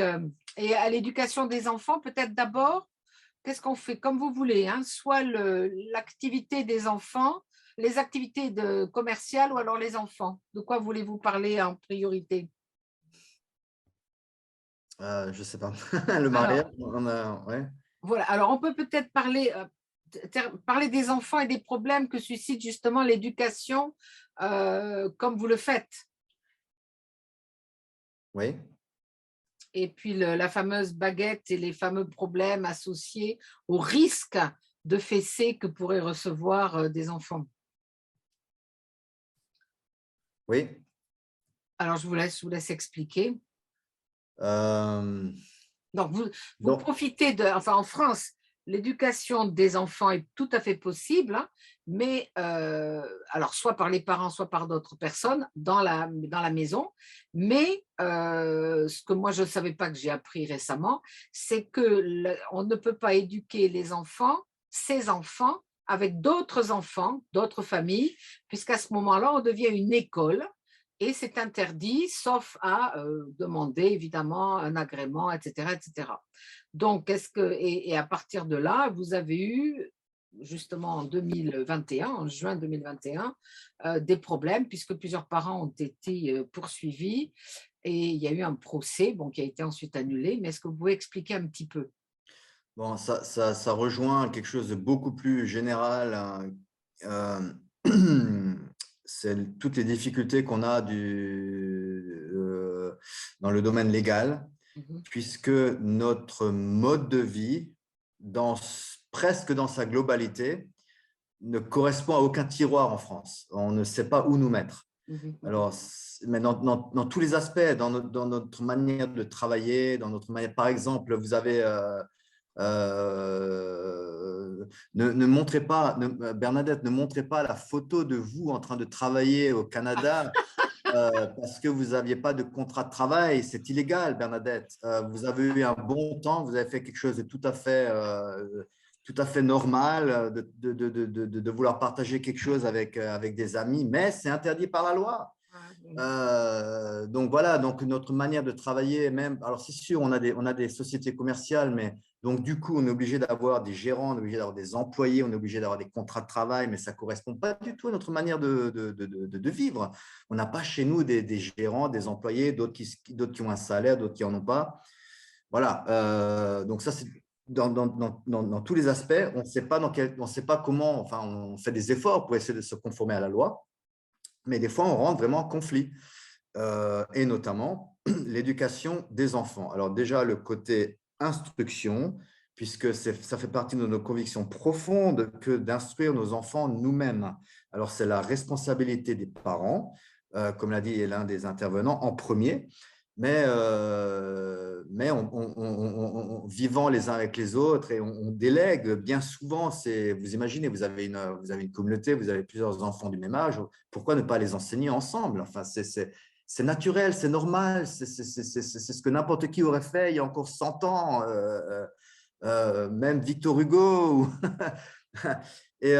et à l'éducation des enfants peut-être d'abord? Qu'est-ce qu'on fait? Comme vous voulez, hein, soit l'activité des enfants, les activités commerciales ou alors les enfants. De quoi voulez-vous parler en priorité? Je ne sais pas. Le mariage, Alors, ouais. voilà. Alors, on peut peut-être parler, parler des enfants et des problèmes que suscite justement l'éducation comme vous le faites. Oui. Et puis la fameuse baguette et les fameux problèmes associés au risque de fessée que pourraient recevoir des enfants. Oui. Alors, je vous laisse expliquer. Euh, Donc, vous donc, profitez enfin en France, l'éducation des enfants est tout à fait possible, hein, mais alors soit par les parents, soit par d'autres personnes dans la maison. Mais ce que moi je ne savais pas que j'ai appris récemment, c'est que on ne peut pas éduquer ces enfants, avec d'autres enfants, d'autres familles, puisqu'à ce moment-là, on devient une école et c'est interdit, sauf à demander évidemment un agrément, etc., etc. Donc, et à partir de là, vous avez eu justement en 2021, en juin 2021, des problèmes puisque plusieurs parents ont été poursuivis et il y a eu un procès, bon, qui a été ensuite annulé. Mais est-ce que vous pouvez expliquer un petit peu? bon, ça rejoint quelque chose de beaucoup plus général, hein. Euh, c'est toutes les difficultés qu'on a dans le domaine légal, Mhm, puisque notre mode de vie, presque dans sa globalité, ne correspond à aucun tiroir en France. On ne sait pas où nous mettre. mhm, mhm. Alors, mais dans tous les aspects, dans notre manière de travailler, dans notre manière, par exemple, vous avez ne montrez pas, Bernadette, ne montrez pas la photo de vous en train de travailler au Canada parce que vous n'aviez pas de contrat de travail. C'est illégal, Bernadette. Vous avez eu un bon temps, vous avez fait quelque chose de tout à fait normal, de vouloir partager quelque chose avec des amis, mais c'est interdit par la loi. Ah, oui. Donc voilà, donc notre manière de travailler, même, alors c'est sûr, on a des sociétés commerciales, mais donc du coup, on est obligé d'avoir des gérants, on est obligé d'avoir des employés, on est obligé d'avoir des contrats de travail, mais ça ne correspond pas du tout à notre manière de vivre. On n'a pas chez nous des gérants, des employés, d'autres qui ont un salaire, d'autres qui n'en ont pas. Voilà, donc ça, c'est dans tous les aspects, on ne sait pas on sait pas comment, enfin, on fait des efforts pour essayer de se conformer à la loi, mais des fois, on rentre vraiment en conflit, et notamment l'éducation des enfants. Alors déjà, le côté instruction, puisque ça fait partie de nos convictions profondes que d'instruire nos enfants nous-mêmes. Alors, c'est la responsabilité des parents, comme l'a dit l'un des intervenants, en premier, mais vivant les uns avec les autres et on délègue bien souvent. Vous imaginez, vous avez une communauté, vous avez plusieurs enfants du même âge, pourquoi ne pas les enseigner ensemble? Enfin, c'est naturel, c'est normal, c'est ce que n'importe qui aurait fait il y a encore 100 ans, même Victor Hugo. Et,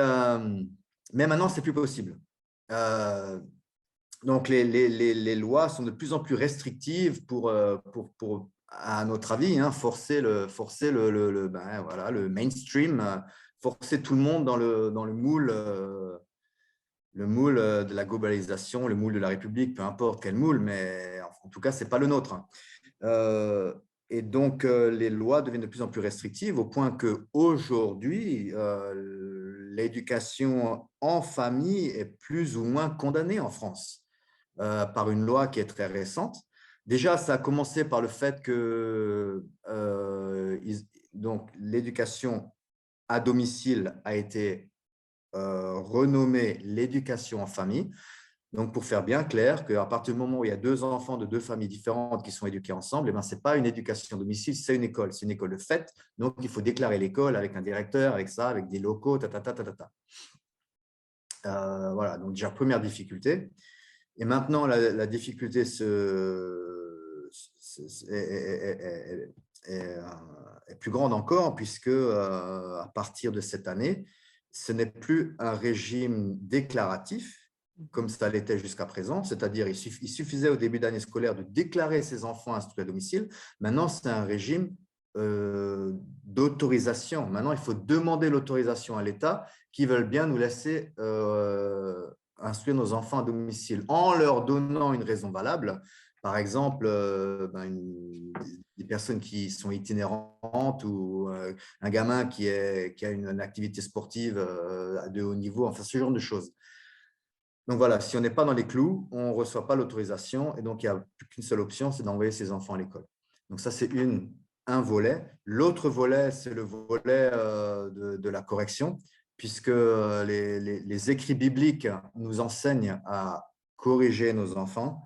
mais maintenant, c'est plus possible. donc, les lois sont de plus en plus restrictives pour à notre avis, hein, forcer voilà, le mainstream, forcer tout le monde dans le moule, de la globalisation, le moule de la République, peu importe quel moule, mais en tout cas, ce n'est pas le nôtre. Et donc, les lois deviennent de plus en plus restrictives au point qu'aujourd'hui, l'éducation en famille est plus ou moins condamnée en France par une loi qui est très récente. Déjà, ça a commencé par le fait que donc, l'éducation à domicile a été renommée l'éducation en famille. Donc, pour faire bien clair qu'à partir du moment où il y a deux enfants de deux familles différentes qui sont éduqués ensemble, eh ben, ce n'est pas une éducation à domicile, c'est une école de fait. Donc, il faut déclarer l'école avec un directeur, avec ça, avec des locaux, voilà, donc déjà, première difficulté. Et maintenant, la difficulté est plus grande encore, puisque à partir de cette année, ce n'est plus un régime déclaratif, comme ça l'était jusqu'à présent, c'est-à-dire il suffisait au début d'année scolaire de déclarer ses enfants instruits à domicile. Maintenant, c'est un régime d'autorisation. Maintenant, il faut demander l'autorisation à l'État qui veulent bien nous laisser instruire nos enfants à domicile en leur donnant une raison valable. Par exemple, des personnes qui sont itinérantes ou un gamin qui a une activité sportive de haut niveau, enfin ce genre de choses. Donc voilà, si on n'est pas dans les clous, on ne reçoit pas l'autorisation et donc il n'y a plus qu'une seule option, c'est d'envoyer ses enfants à l'école. Donc ça, c'est un volet. L'autre volet, c'est le volet de la correction, puisque les écrits bibliques nous enseignent à corriger nos enfants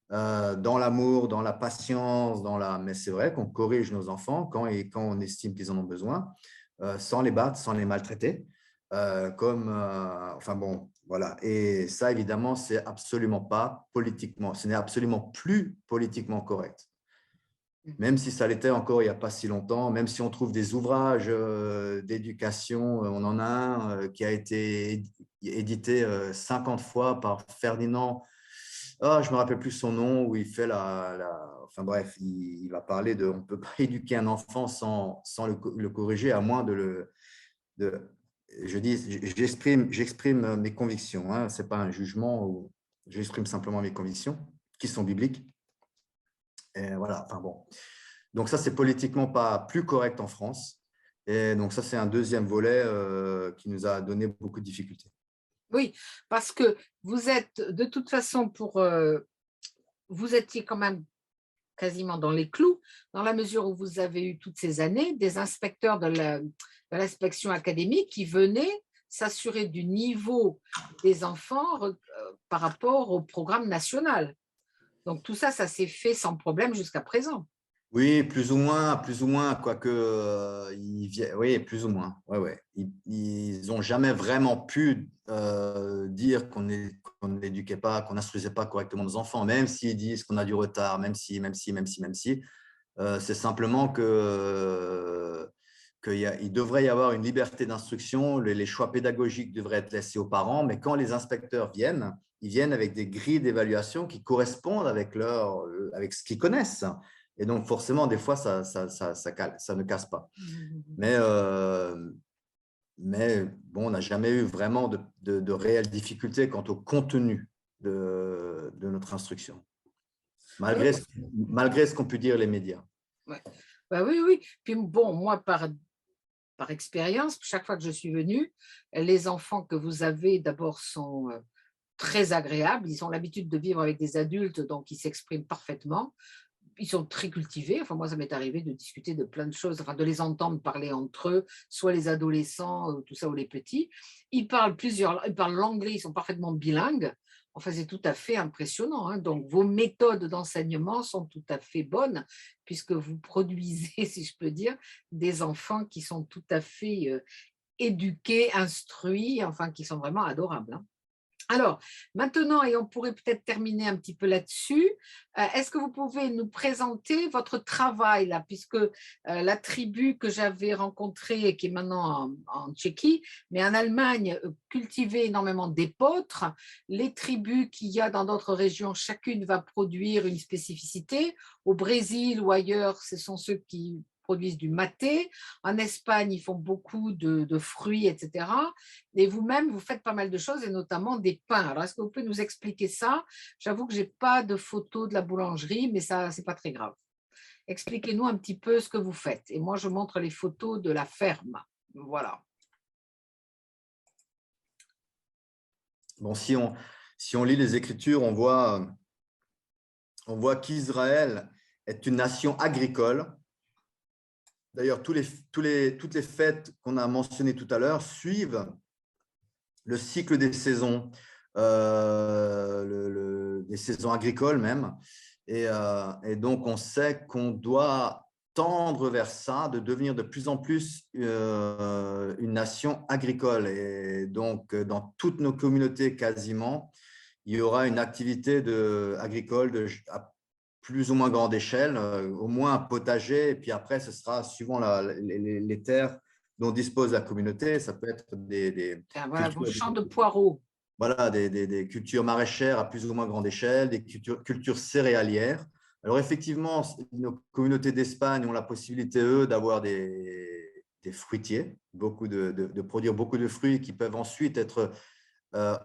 dans l'amour, dans la patience, mais c'est vrai qu'on corrige nos enfants quand on estime qu'ils en ont besoin, sans les battre, sans les maltraiter. Enfin bon, voilà. Et ça, évidemment, c'est absolument pas politiquement, ce n'est absolument plus politiquement correct. Même si ça l'était encore il n'y a pas si longtemps, même si on trouve des ouvrages d'éducation, on en a un qui a été édité 50 fois par Ferdinand, je ne me rappelle plus son nom, où il fait enfin bref, il va parler de, on ne peut pas éduquer un enfant sans le corriger, à moins j'exprime mes convictions, hein, ce n'est pas un jugement, j'exprime simplement mes convictions, qui sont bibliques. Et voilà, enfin bon. Donc ça, c'est politiquement pas plus correct en France. Et donc ça, c'est un deuxième volet qui nous a donné beaucoup de difficultés. Oui, parce que vous êtes de toute façon vous étiez quand même quasiment dans les clous, dans la mesure où vous avez eu toutes ces années des inspecteurs de l'inspection académique qui venaient s'assurer du niveau des enfants par rapport au programme national. Donc tout ça, ça s'est fait sans problème jusqu'à présent. Oui, plus ou moins, quoique, oui, plus ou moins, ouais. Ils n'ont jamais vraiment pu dire qu'on n'éduquait pas, qu'on n'instruisait pas correctement nos enfants, même s'ils disent qu'on a du retard, même si. C'est simplement qu'il devrait y avoir une liberté d'instruction, les choix pédagogiques devraient être laissés aux parents, mais quand les inspecteurs viennent, ils viennent avec des grilles d'évaluation qui correspondent avec ce qu'ils connaissent. Et donc, forcément, des fois, ça ne casse pas. Mais bon, on n'a jamais eu vraiment de réelles difficultés quant au contenu de notre instruction, malgré ce qu'ont pu dire les médias. Ouais. Bah oui. Puis bon, moi, par expérience, chaque fois que je suis venue, les enfants que vous avez d'abord sont très agréables. Ils ont l'habitude de vivre avec des adultes, donc ils s'expriment parfaitement. Ils sont très cultivés. Enfin, moi, ça m'est arrivé de discuter de plein de choses, enfin, de les entendre parler entre eux, soit les adolescents, tout ça, ou les petits. Ils parlent l'anglais, ils sont parfaitement bilingues. Enfin, c'est tout à fait impressionnant, hein. Donc, vos méthodes d'enseignement sont tout à fait bonnes, puisque vous produisez, si je peux dire, des enfants qui sont tout à fait éduqués, instruits, enfin, qui sont vraiment adorables, hein. Alors, maintenant, et on pourrait peut-être terminer un petit peu là-dessus, est-ce que vous pouvez nous présenter votre travail là, puisque la tribu que j'avais rencontrée, qui est maintenant en Tchéquie, mais en Allemagne, cultivait énormément d'épeautres. Les tribus qu'il y a dans d'autres régions, chacune va produire une spécificité. Au Brésil ou ailleurs, ce sont ceux qui produisent du maté. En Espagne, ils font beaucoup de fruits, etc. Et vous-même, vous faites pas mal de choses, et notamment des pains. Alors, est-ce que vous pouvez nous expliquer ça? J'avoue que je n'ai pas de photo de la boulangerie, mais ça, c'est pas très grave. Expliquez-nous un petit peu ce que vous faites. Et moi, je montre les photos de la ferme. Voilà. Bon, si on lit les Écritures, on voit qu'Israël est une nation agricole. D'ailleurs, toutes les fêtes qu'on a mentionnées tout à l'heure suivent le cycle des saisons, des saisons agricoles même. Et donc, on sait qu'on doit tendre vers ça, de devenir de plus en plus une nation agricole. Et donc, dans toutes nos communautés quasiment, il y aura une activité agricole à plus ou moins grande échelle, au moins un potager, et puis après, ce sera suivant les terres dont dispose la communauté. Ça peut être des Voilà, vos cultures, champs de poireaux. voilà, des cultures maraîchères à plus ou moins grande échelle, des cultures céréalières. Alors effectivement, nos communautés d'Espagne ont la possibilité, eux, d'avoir des fruitiers, de produire beaucoup de fruits qui peuvent ensuite être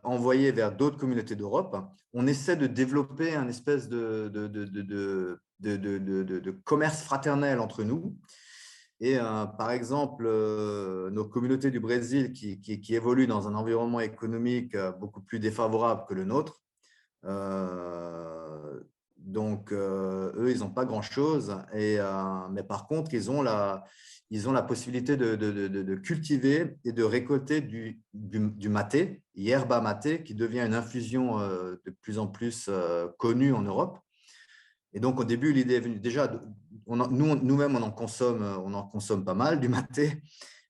envoyés vers d'autres communautés d'Europe. On essaie de développer un espèce de commerce fraternel entre nous. Et par exemple, nos communautés du Brésil qui évoluent dans un environnement économique beaucoup plus défavorable que le nôtre, donc eux, ils n'ont pas grand-chose. Mais par contre, ils ont la possibilité de cultiver et de récolter du maté, yerba maté, qui devient une infusion de plus en plus connue en Europe. Et donc, au début, l'idée est venue. Déjà, nous-mêmes, on en consomme pas mal du maté.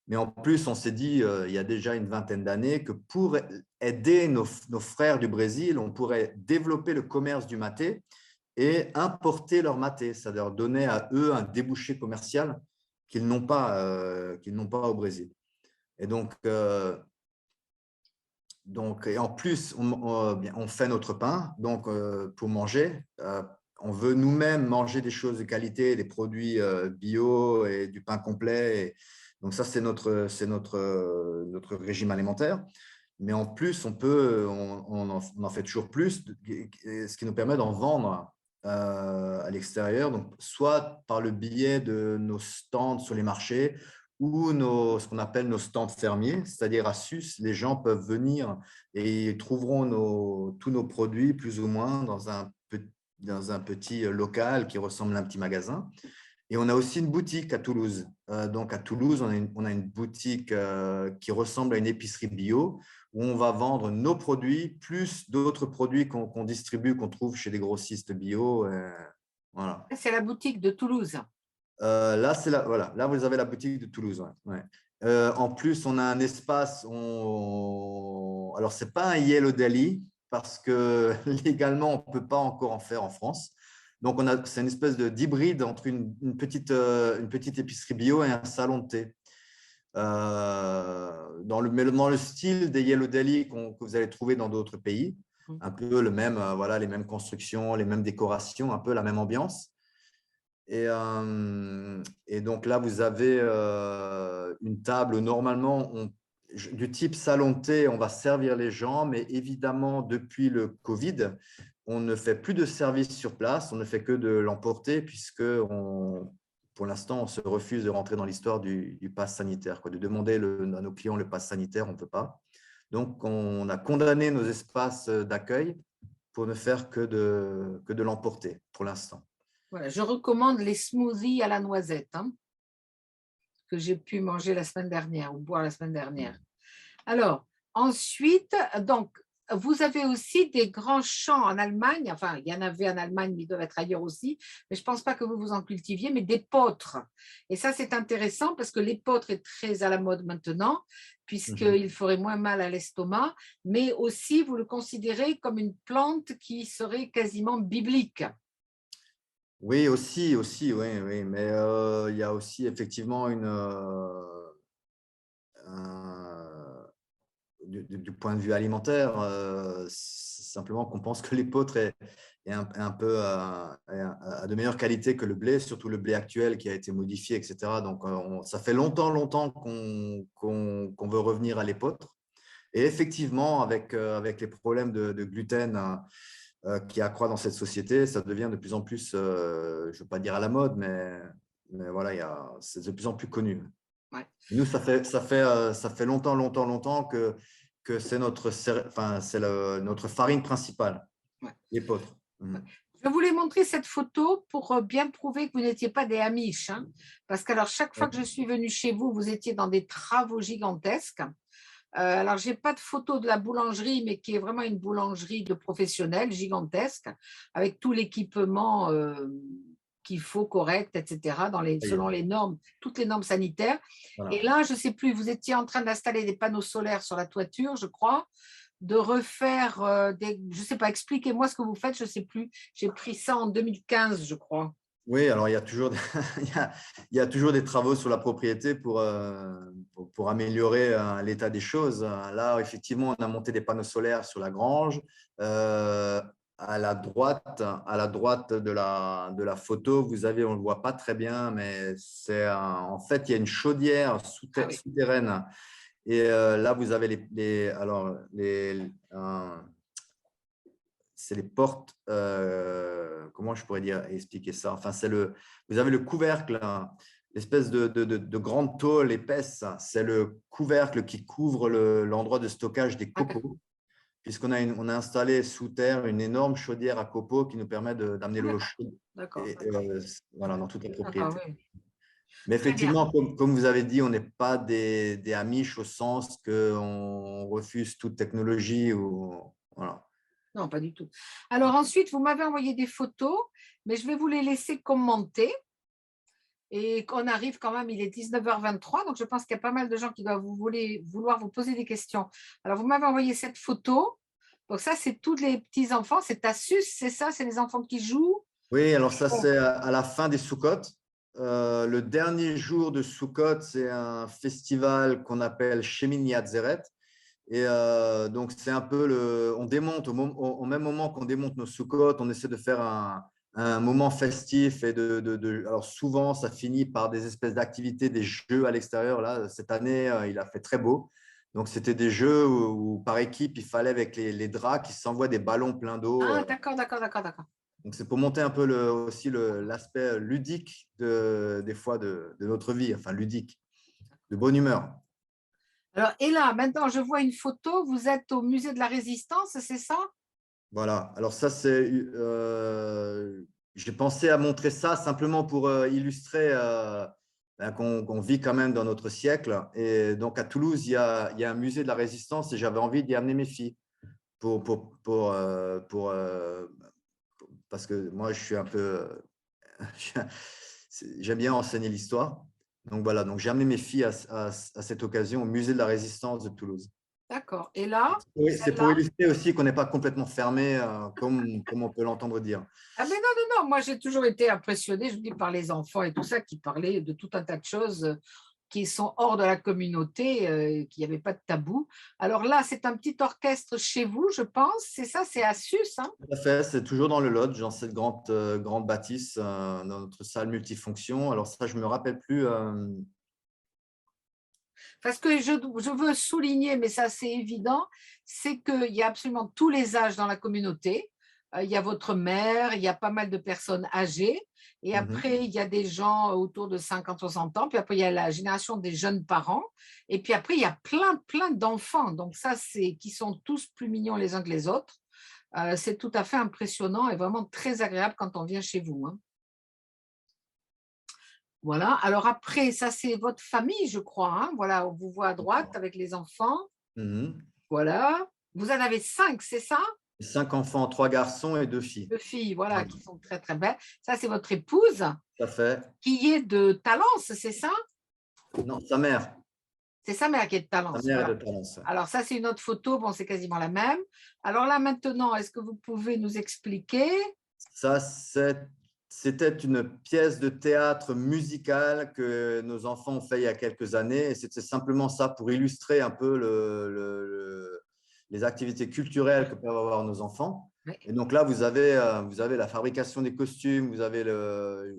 Mais en plus, on s'est dit, il y a déjà une vingtaine d'années, que pour aider nos frères du Brésil, on pourrait développer le commerce du maté et importer leur maté, c'est-à-dire donner à eux un débouché commercial qu'ils n'ont pas au Brésil. Et donc et en plus, on fait notre pain donc, pour manger. On veut nous-mêmes manger des choses de qualité, des produits bio et du pain complet. Donc ça, c'est notre régime alimentaire. Mais en plus, on en fait toujours plus, ce qui nous permet d'en vendre à l'extérieur, donc soit par le biais de nos stands sur les marchés ou ce qu'on appelle nos stands fermiers, c'est-à-dire à Sus, les gens peuvent venir et ils trouveront tous nos produits plus ou moins dans un petit local qui ressemble à un petit magasin. Et on a aussi une boutique à Toulouse. Donc à Toulouse, on a une boutique qui ressemble à une épicerie bio où on va vendre nos produits plus d'autres produits qu'on distribue, qu'on trouve chez des grossistes bio. Voilà. C'est la boutique de Toulouse. Là, voilà. Là, vous avez la boutique de Toulouse. Ouais. En plus, on a un espace. Alors, ce n'est pas un Yellow Deli parce que légalement, on ne peut pas encore en faire en France. Donc, c'est une espèce d'hybride entre une petite épicerie bio et un salon de thé. Dans le style des Yellow Deli que vous allez trouver dans d'autres pays. Un peu le même, voilà, les mêmes constructions, les mêmes décorations, un peu la même ambiance. Et donc là, vous avez une table où normalement, du type salon de thé, on va servir les gens, mais évidemment, depuis le Covid, on ne fait plus de service sur place, on ne fait que de l'emporter puisque pour l'instant, on se refuse de rentrer dans l'histoire du pass sanitaire, de demander à nos clients le pass sanitaire, on ne peut pas. Donc, on a condamné nos espaces d'accueil pour ne faire que de l'emporter pour l'instant. Voilà, je recommande les smoothies à la noisette que j'ai pu manger la semaine dernière ou boire la semaine dernière. Alors, ensuite, donc, vous avez aussi des grands champs en Allemagne, enfin, il y en avait en Allemagne, mais ils doivent être ailleurs aussi, mais je ne pense pas que vous vous en cultiviez, mais d'épeautres. Et ça, c'est intéressant parce que l'épeautre est très à la mode maintenant, Mhm. puisqu'il ferait moins mal à l'estomac, mais aussi, vous le considérez comme une plante qui serait quasiment biblique. Oui, aussi, oui, oui. Mais il y a aussi effectivement un- du point de vue alimentaire, c'est simplement qu'on pense que l'épeautre est un peu à de meilleure qualité que le blé, surtout le blé actuel qui a été modifié, etc. Donc, ça fait longtemps qu'on veut revenir à l'épeautre. Et effectivement, avec les problèmes de gluten qui accroît dans cette société, ça devient de plus en plus, je ne veux pas dire à la mode, mais voilà, c'est de plus en plus connu. Ouais. Nous, ça fait longtemps que c'est enfin, c'est notre farine principale, Ouais. l'épeautre. Ouais. Mhm. Je voulais montrer cette photo pour bien prouver que vous n'étiez pas des Amish, hein, parce que alors chaque fois Oui. que je suis venue chez vous, vous étiez dans des travaux gigantesques. Alors, j'ai pas de photo de la boulangerie, mais qui est vraiment une boulangerie de professionnels gigantesque, avec tout l'équipement qu'il faut, correct, etc., selon les normes, toutes les normes sanitaires. Et Voilà. là, je ne sais plus, vous étiez en train d'installer des panneaux solaires sur la toiture, je crois, de refaire je ne sais pas, expliquez-moi ce que vous faites, je ne sais plus. J'ai pris ça en 2015, je crois. Oui, alors il y a toujours, il y a toujours des travaux sur la propriété pour améliorer l'état des choses. Là, effectivement, on a monté des panneaux solaires sur la grange. Euh, à la droite de la photo, vous avez, on ne le voit pas très bien, mais en fait, il y a une chaudière Ah oui, souterraine. Et là, vous avez c'est les portes, comment je pourrais dire, expliquer ça? Enfin, vous avez le couvercle, hein, l'espèce de grande tôle épaisse, c'est le couvercle qui couvre l'endroit de stockage des ah, d'accord, copeaux, puisqu'on a installé sous terre une énorme chaudière à copeaux qui nous permet d'amener ah, l'eau d'accord, chaude d'accord, d'accord, voilà, dans toute la d'accord, propriété. oui. Mais Très bien. effectivement, comme vous avez dit, on n'est pas des Amish au sens qu'on refuse toute technologie. Voilà. Non, pas du tout. Alors ensuite, vous m'avez envoyé des photos, mais je vais vous les laisser commenter. Et qu'on arrive quand même, il est 19h23, donc je pense qu'il y a pas mal de gens qui doivent vouloir vous poser des questions. Alors, vous m'avez envoyé cette photo. Donc ça, c'est tous les petits-enfants. C'est ta suce, c'est ça? C'est les enfants qui jouent? Oui, alors ça, Oh, c'est à la fin des Soukhot. Le dernier jour de Soukhot, c'est un festival qu'on appelle Shemini Atzeret. Et donc, c'est un peu on démonte au même moment qu'on démonte nos Soukhot, on essaie de faire un moment festif. Et alors, souvent, ça finit par des espèces d'activités, des jeux à l'extérieur. Là, cette année, il a fait très beau. Donc, c'était des jeux où, par équipe, il fallait, avec les draps, qui s'envoient des ballons pleins d'eau. ah, d'accord, d'accord, d'accord, d'accord. Donc, c'est pour monter un peu aussi l'aspect ludique des fois de notre vie, enfin ludique, de bonne humeur. Alors, et là, maintenant, je vois une photo. Vous êtes au musée de la Résistance, c'est ça? Voilà. Alors ça, j'ai pensé à montrer ça simplement pour illustrer qu'on vit quand même dans notre siècle. Et donc à Toulouse, il y a un musée de la Résistance et j'avais envie d'y amener mes filles parce que moi, je suis un peu, j'aime bien enseigner l'histoire. Donc voilà, donc j'ai amené mes filles à cette occasion au musée de la Résistance de Toulouse. D'accord. Et là, Oui, c'est pour celle-là? illustrer aussi qu'on n'est pas complètement fermé, comme on peut l'entendre dire. Ah mais non, non, non, moi j'ai toujours été impressionnée, je vous dis, par les enfants et tout ça, qui parlaient de tout un tas de choses qui sont hors de la communauté, qu'il n'y avait pas de tabou. Alors là, c'est un petit orchestre chez vous, je pense, c'est ça, c'est à Sus, hein? Tout à fait, c'est toujours dans le Lot, dans cette grande bâtisse, dans notre salle multifonction. Alors ça, je ne me rappelle plus. Parce que je veux souligner, mais ça c'est évident, c'est qu'il y a absolument tous les âges dans la communauté. Il y a votre mère, il y a pas mal de personnes âgées, et Mhm. après il y a des gens autour de 50, 60 ans, puis après il y a la génération des jeunes parents, et puis après il y a plein d'enfants. Donc ça, c'est qui sont tous plus mignons les uns que les autres. C'est tout à fait impressionnant et vraiment très agréable quand on vient chez vous, hein. Voilà. Alors après, ça c'est votre famille, je crois, hein. Voilà, on vous voit à droite avec les enfants. Mhm. Voilà. Vous en avez 5, c'est ça? 5 enfants, 3 garçons et 2 filles. 2 filles, voilà, Voilà, qui sont très, très belles. Ça, c'est votre épouse, tout à fait. qui est de Talence, c'est ça? Non, sa mère. C'est sa mère qui est de Sa Talence, mère est voilà. de Talence. Ouais. Alors ça, c'est une autre photo, bon, c'est quasiment la même. Alors là, maintenant, est-ce que vous pouvez nous expliquer? Ça, c'était une pièce de théâtre musical que nos enfants ont fait il y a quelques années. Et c'était simplement ça pour illustrer un peu les activités culturelles que peuvent avoir nos enfants. Oui. Et donc là, vous avez la fabrication des costumes, vous avez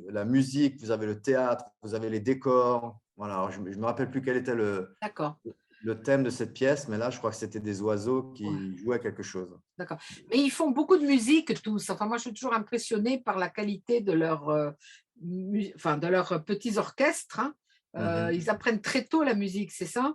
la musique, vous avez le théâtre, vous avez les décors. Voilà, alors je ne me rappelle plus quel était D'accord. le thème de cette pièce, mais là, je crois que c'était des oiseaux Ouais. qui jouaient quelque chose. D'accord. Mais ils font beaucoup de musique tous. Enfin, moi, je suis toujours impressionnée par la qualité de de leurs petits orchestres, hein. Ils apprennent très tôt la musique, c'est ça?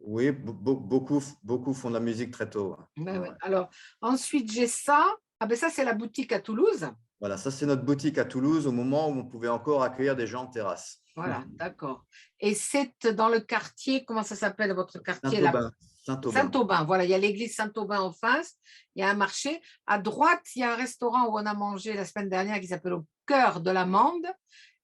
Oui, beaucoup font de la musique très tôt. Ouais, Ouais, ouais. ouais. Alors, ensuite, j'ai ça. Ah ben ça, c'est la boutique à Toulouse. Voilà, ça c'est notre boutique à Toulouse au moment où on pouvait encore accueillir des gens en terrasse. Voilà, d'accord. Et c'est dans le quartier, comment ça s'appelle votre quartier là? Saint-Aubin. Saint-Aubin. Saint-Aubin, voilà, il y a l'église Saint-Aubin en face, il y a un marché. À droite, il y a un restaurant où on a mangé la semaine dernière qui s'appelle Au cœur de l'amande.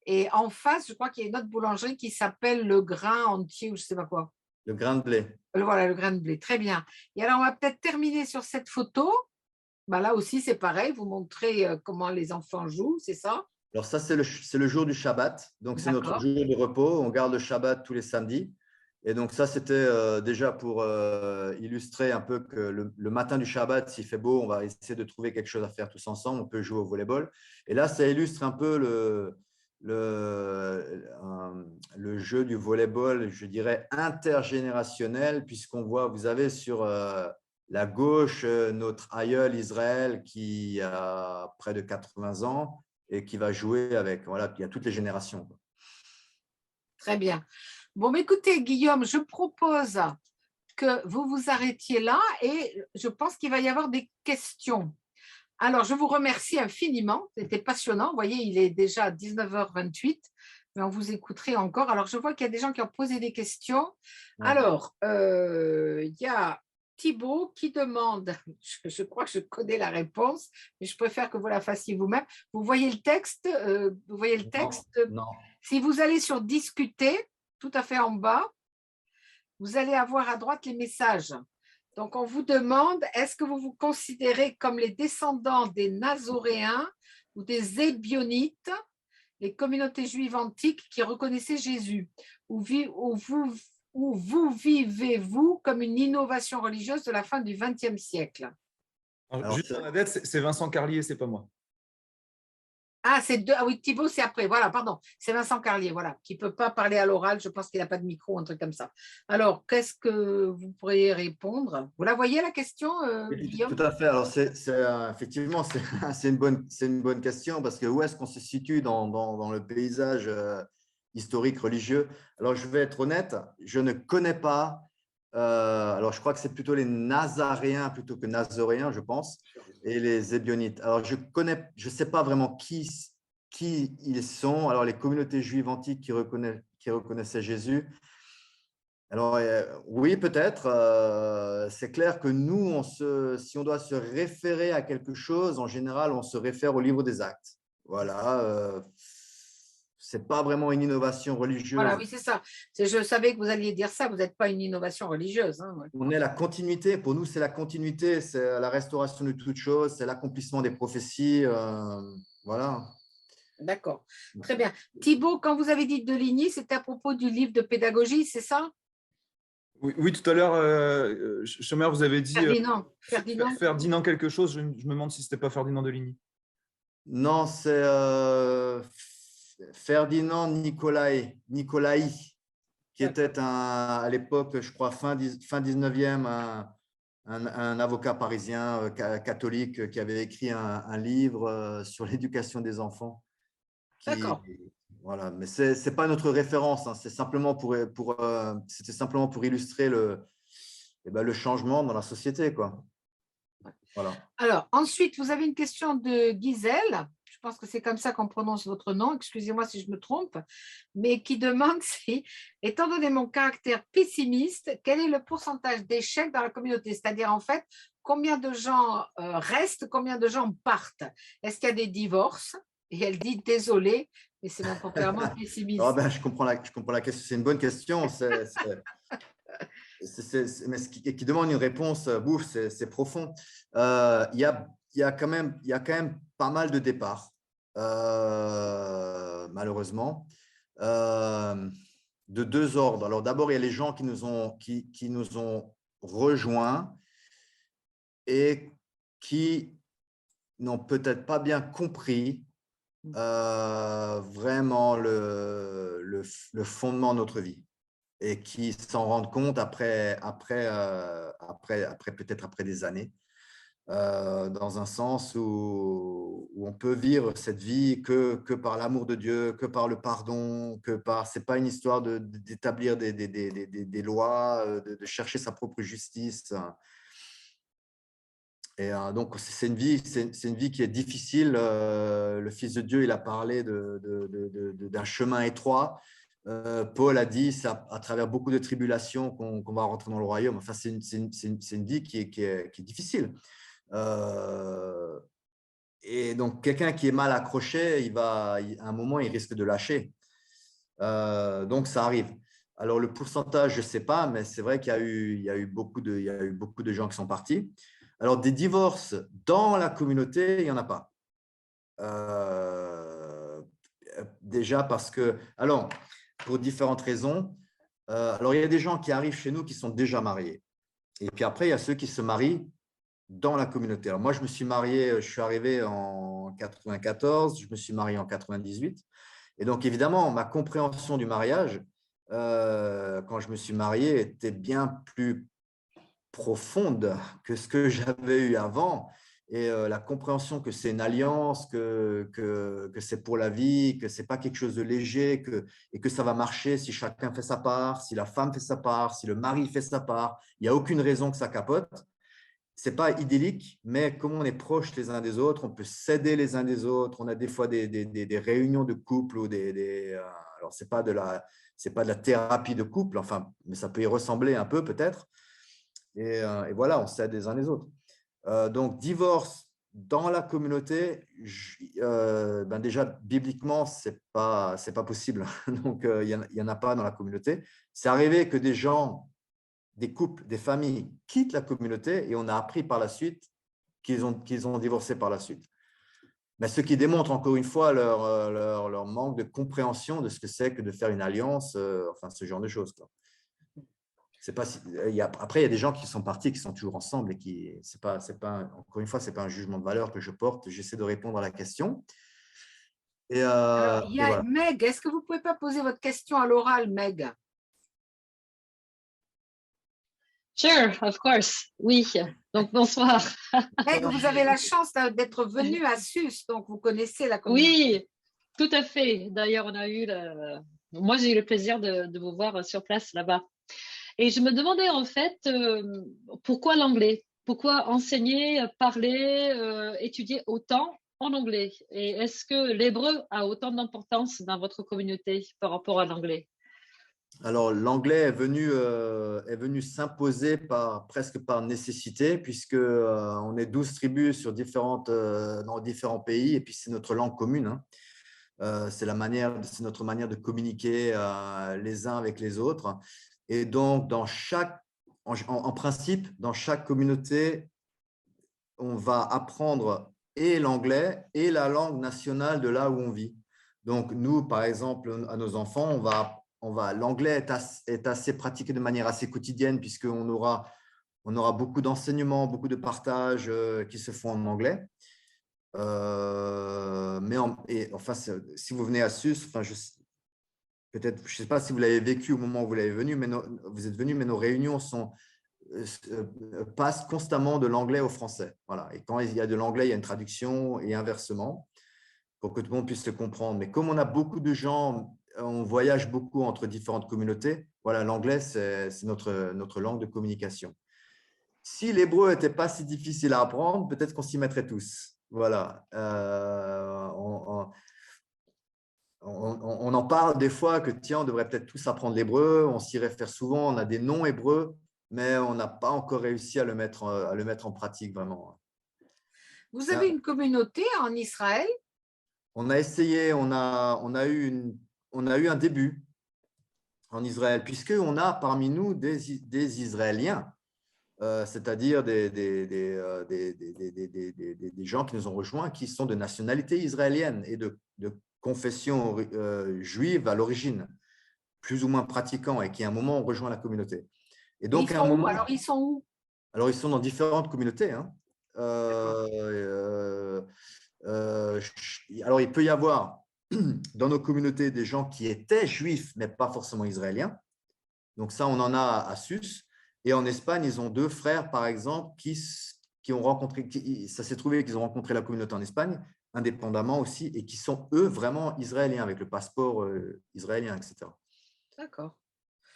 Et en face, je crois qu'il y a une autre boulangerie qui s'appelle Le Grain Entier ou je ne sais pas quoi. Le grain de blé. Voilà, le grain de blé. Très bien. Et alors, on va peut-être terminer sur cette photo. Bah, là aussi, c'est pareil. Vous montrez comment les enfants jouent, c'est ça? Alors ça c'est le jour du Shabbat, donc c'est notre D'accord. jour de repos. On garde le Shabbat tous les samedis. Et donc ça c'était déjà pour illustrer un peu que le matin du Shabbat, s'il fait beau, on va essayer de trouver quelque chose à faire tous ensemble. On peut jouer au volleyball. Et là, ça illustre un peu le jeu du volleyball, je dirais intergénérationnel, puisqu'on voit, vous avez sur la gauche notre aïeul Israël qui a près de 80 ans et qui va jouer avec, voilà, il y a toutes les générations. Très bien. Bon, mais écoutez, Guillaume, je propose que vous vous arrêtiez là et je pense qu'il va y avoir des questions. Alors, je vous remercie infiniment. C'était passionnant. Vous voyez, il est déjà 19h28, mais on vous écouterait encore. Alors, je vois qu'il y a des gens qui ont posé des questions. Ouais. Alors, il y a Thibaut qui demande, je crois que je connais la réponse, mais je préfère que vous la fassiez vous-même. Vous voyez le texte? Vous voyez le texte? Non. Si vous allez sur Discuter, tout à fait en bas, vous allez avoir à droite les messages. Donc, on vous demande, est-ce que vous vous considérez comme les descendants des Nazoréens ou des Ébionites, les communautés juives antiques qui reconnaissaient Jésus? Ou vous vivez-vous comme une innovation religieuse de la fin du XXe siècle? Alors, juste Bernadette, c'est Vincent Carlier, c'est pas moi. Ah, c'est deux. Ah oui, Thibaut, c'est après. Voilà, pardon. C'est Vincent Carlier, voilà, qui ne peut pas parler à l'oral. Je pense qu'il n'a pas de micro, un truc comme ça. Alors, qu'est-ce que vous pourriez répondre? Vous la voyez, la question, Guillaume? Tout à fait. Alors, effectivement, c'est une bonne question parce que où est-ce qu'on se situe dans le paysage historique, religieux? Alors, je vais être honnête, je ne connais pas. Alors, je crois que c'est plutôt les Nazaréens plutôt que Nazoréens, je pense, et les Ébionites. Alors, je sais pas vraiment qui ils sont. Alors, les communautés juives antiques qui reconnaissaient Jésus. Alors, oui, peut-être. C'est clair que nous, si on doit se référer à quelque chose, en général, on se réfère au livre des Actes. Voilà. Ce n'est pas vraiment une innovation religieuse. Voilà, oui, c'est ça. Je savais que vous alliez dire ça. Vous n'êtes pas une innovation religieuse, hein, ouais. On est la continuité. Pour nous, c'est la continuité. C'est la restauration de toute chose. C'est l'accomplissement des prophéties. Voilà. D'accord. Très bien. Thibaut, quand vous avez dit de Ligny, c'était à propos du livre de pédagogie, c'est ça? Oui, tout à l'heure, Chômeur, vous avez dit Ferdinand. Ferdinand quelque chose. Je me demande si ce n'était pas Ferdinand de Ligny. Non, c'est Ferdinand Nicolaï, qui était à l'époque, je crois, fin 19e, un avocat parisien catholique qui avait écrit un livre sur l'éducation des enfants. D'accord. Voilà, mais ce n'est pas notre référence, hein, c'était simplement pour illustrer le changement dans la société, quoi. Voilà. Alors, ensuite, vous avez une question de Gisèle. je pense que c'est comme ça qu'on prononce votre nom, excusez-moi si je me trompe, mais qui demande si, étant donné mon caractère pessimiste, quel est le pourcentage d'échecs dans la communauté? C'est-à-dire, en fait, combien de gens restent, combien de gens partent? Est-ce qu'il y a des divorces? Et elle dit, désolée, mais c'est mon tempérament pessimiste. Je comprends la question. C'est une bonne question. Mais qui demande une réponse, c'est profond. Il y a quand même pas mal de départs, malheureusement, de deux ordres. Alors d'abord, il y a les gens qui nous ont rejoints et qui n'ont peut-être pas bien compris vraiment le fondement de notre vie, et qui s'en rendent compte peut-être après des années, dans un sens où on peut vivre cette vie que par l'amour de Dieu, que par le pardon, c'est pas une histoire d'établir des lois, de chercher sa propre justice. Et donc, c'est une vie qui est difficile. Le Fils de Dieu, il a parlé d'un chemin étroit. Paul a dit, c'est à travers beaucoup de tribulations qu'on va rentrer dans le royaume. Enfin, c'est une vie qui est difficile. Et donc, quelqu'un qui est mal accroché, à un moment, il risque de lâcher. Donc, ça arrive. Alors, le pourcentage, je ne sais pas, mais c'est vrai qu'il y a eu beaucoup de gens qui sont partis. Alors, des divorces dans la communauté, il n'y en a pas. Déjà parce que, alors, pour différentes raisons. Alors, il y a des gens qui arrivent chez nous qui sont déjà mariés. Et puis après, il y a ceux qui se marient dans la communauté. Alors, moi, je me suis marié, je suis arrivé en 94, je me suis marié en 98. Et donc, évidemment, ma compréhension du mariage, quand je me suis marié, était bien plus profonde que ce que j'avais eu avant. Et la compréhension que c'est une alliance, que c'est pour la vie, que ce n'est pas quelque chose de léger, et que ça va marcher si chacun fait sa part, si la femme fait sa part, si le mari fait sa part. Il n'y a aucune raison que ça capote. Ce n'est pas idyllique, mais comme on est proches les uns des autres, on peut s'aider les uns des autres. On a des fois des réunions de couple ou alors, ce n'est pas de la thérapie de couple, enfin, mais ça peut y ressembler un peu peut-être. Et voilà, on s'aide les uns les autres. Donc, divorce dans la communauté, déjà, bibliquement, ce n'est pas possible. Donc, il n'y en a pas dans la communauté. C'est arrivé que des gens, des couples, des familles quittent la communauté, et on a appris par la suite qu'ils ont divorcé par la suite. Mais ce qui démontre encore une fois leur manque de compréhension de ce que c'est que de faire une alliance, enfin, ce genre de choses, quoi. Après, il y a des gens qui sont partis, qui sont toujours ensemble, et encore une fois, ce n'est pas un jugement de valeur que je porte. J'essaie de répondre à la question. Alors, il y a voilà. Meg, est-ce que vous ne pouvez pas poser votre question à l'oral, Meg? Sure, of course. Oui. Donc, bonsoir. Meg, vous avez la chance d'être venue à Sus, donc vous connaissez la communauté. Oui, tout à fait. D'ailleurs, moi, j'ai eu le plaisir de vous voir sur place là-bas. Et je me demandais en fait, pourquoi l'anglais? Pourquoi enseigner, parler, étudier autant en anglais? Et est-ce que l'hébreu a autant d'importance dans votre communauté par rapport à l'anglais? Alors, l'anglais est venu s'imposer presque par nécessité, puisque on est 12 tribus dans différents pays, et puis c'est notre langue commune, hein. C'est notre manière de communiquer les uns avec les autres. Et donc, en principe, dans chaque communauté, on va apprendre et l'anglais et la langue nationale de là où on vit. Donc, nous, par exemple, à nos enfants, l'anglais est assez pratiqué de manière assez quotidienne, puisqu'on aura beaucoup d'enseignements, beaucoup de partages qui se font en anglais. Si vous venez à Sus, peut-être, je ne sais pas si vous l'avez vécu au moment où vous êtes venu, mais nos réunions passent constamment de l'anglais au français. Voilà. Et quand il y a de l'anglais, il y a une traduction et inversement, pour que tout le monde puisse se comprendre. Mais comme on a beaucoup de gens, on voyage beaucoup entre différentes communautés, voilà, l'anglais, c'est notre langue de communication. Si l'hébreu n'était pas si difficile à apprendre, peut-être qu'on s'y mettrait tous. Voilà. On en parle des fois que, tiens, on devrait peut-être tous apprendre l'hébreu, on s'y réfère souvent, on a des noms hébreux, mais on n'a pas encore réussi à le mettre en pratique vraiment. Vous avez une communauté en Israël? On a essayé, on a eu un début en Israël, puisqu'on a parmi nous des Israéliens, c'est-à-dire des gens qui nous ont rejoints, qui sont de nationalité israélienne et de confession juive à l'origine, plus ou moins pratiquants, et qui à un moment ont rejoint la communauté. Et donc, à un moment, alors, ils sont où? Alors, ils sont dans différentes communautés. Alors, il peut y avoir dans nos communautés des gens qui étaient juifs, mais pas forcément israéliens. Donc, ça, on en a à Sus. Et en Espagne, ils ont 2 frères, par exemple, qui ont rencontré, ça s'est trouvé qu'ils ont rencontré la communauté en Espagne, indépendamment aussi, et qui sont, eux, vraiment israéliens, avec le passeport israélien, etc. D'accord.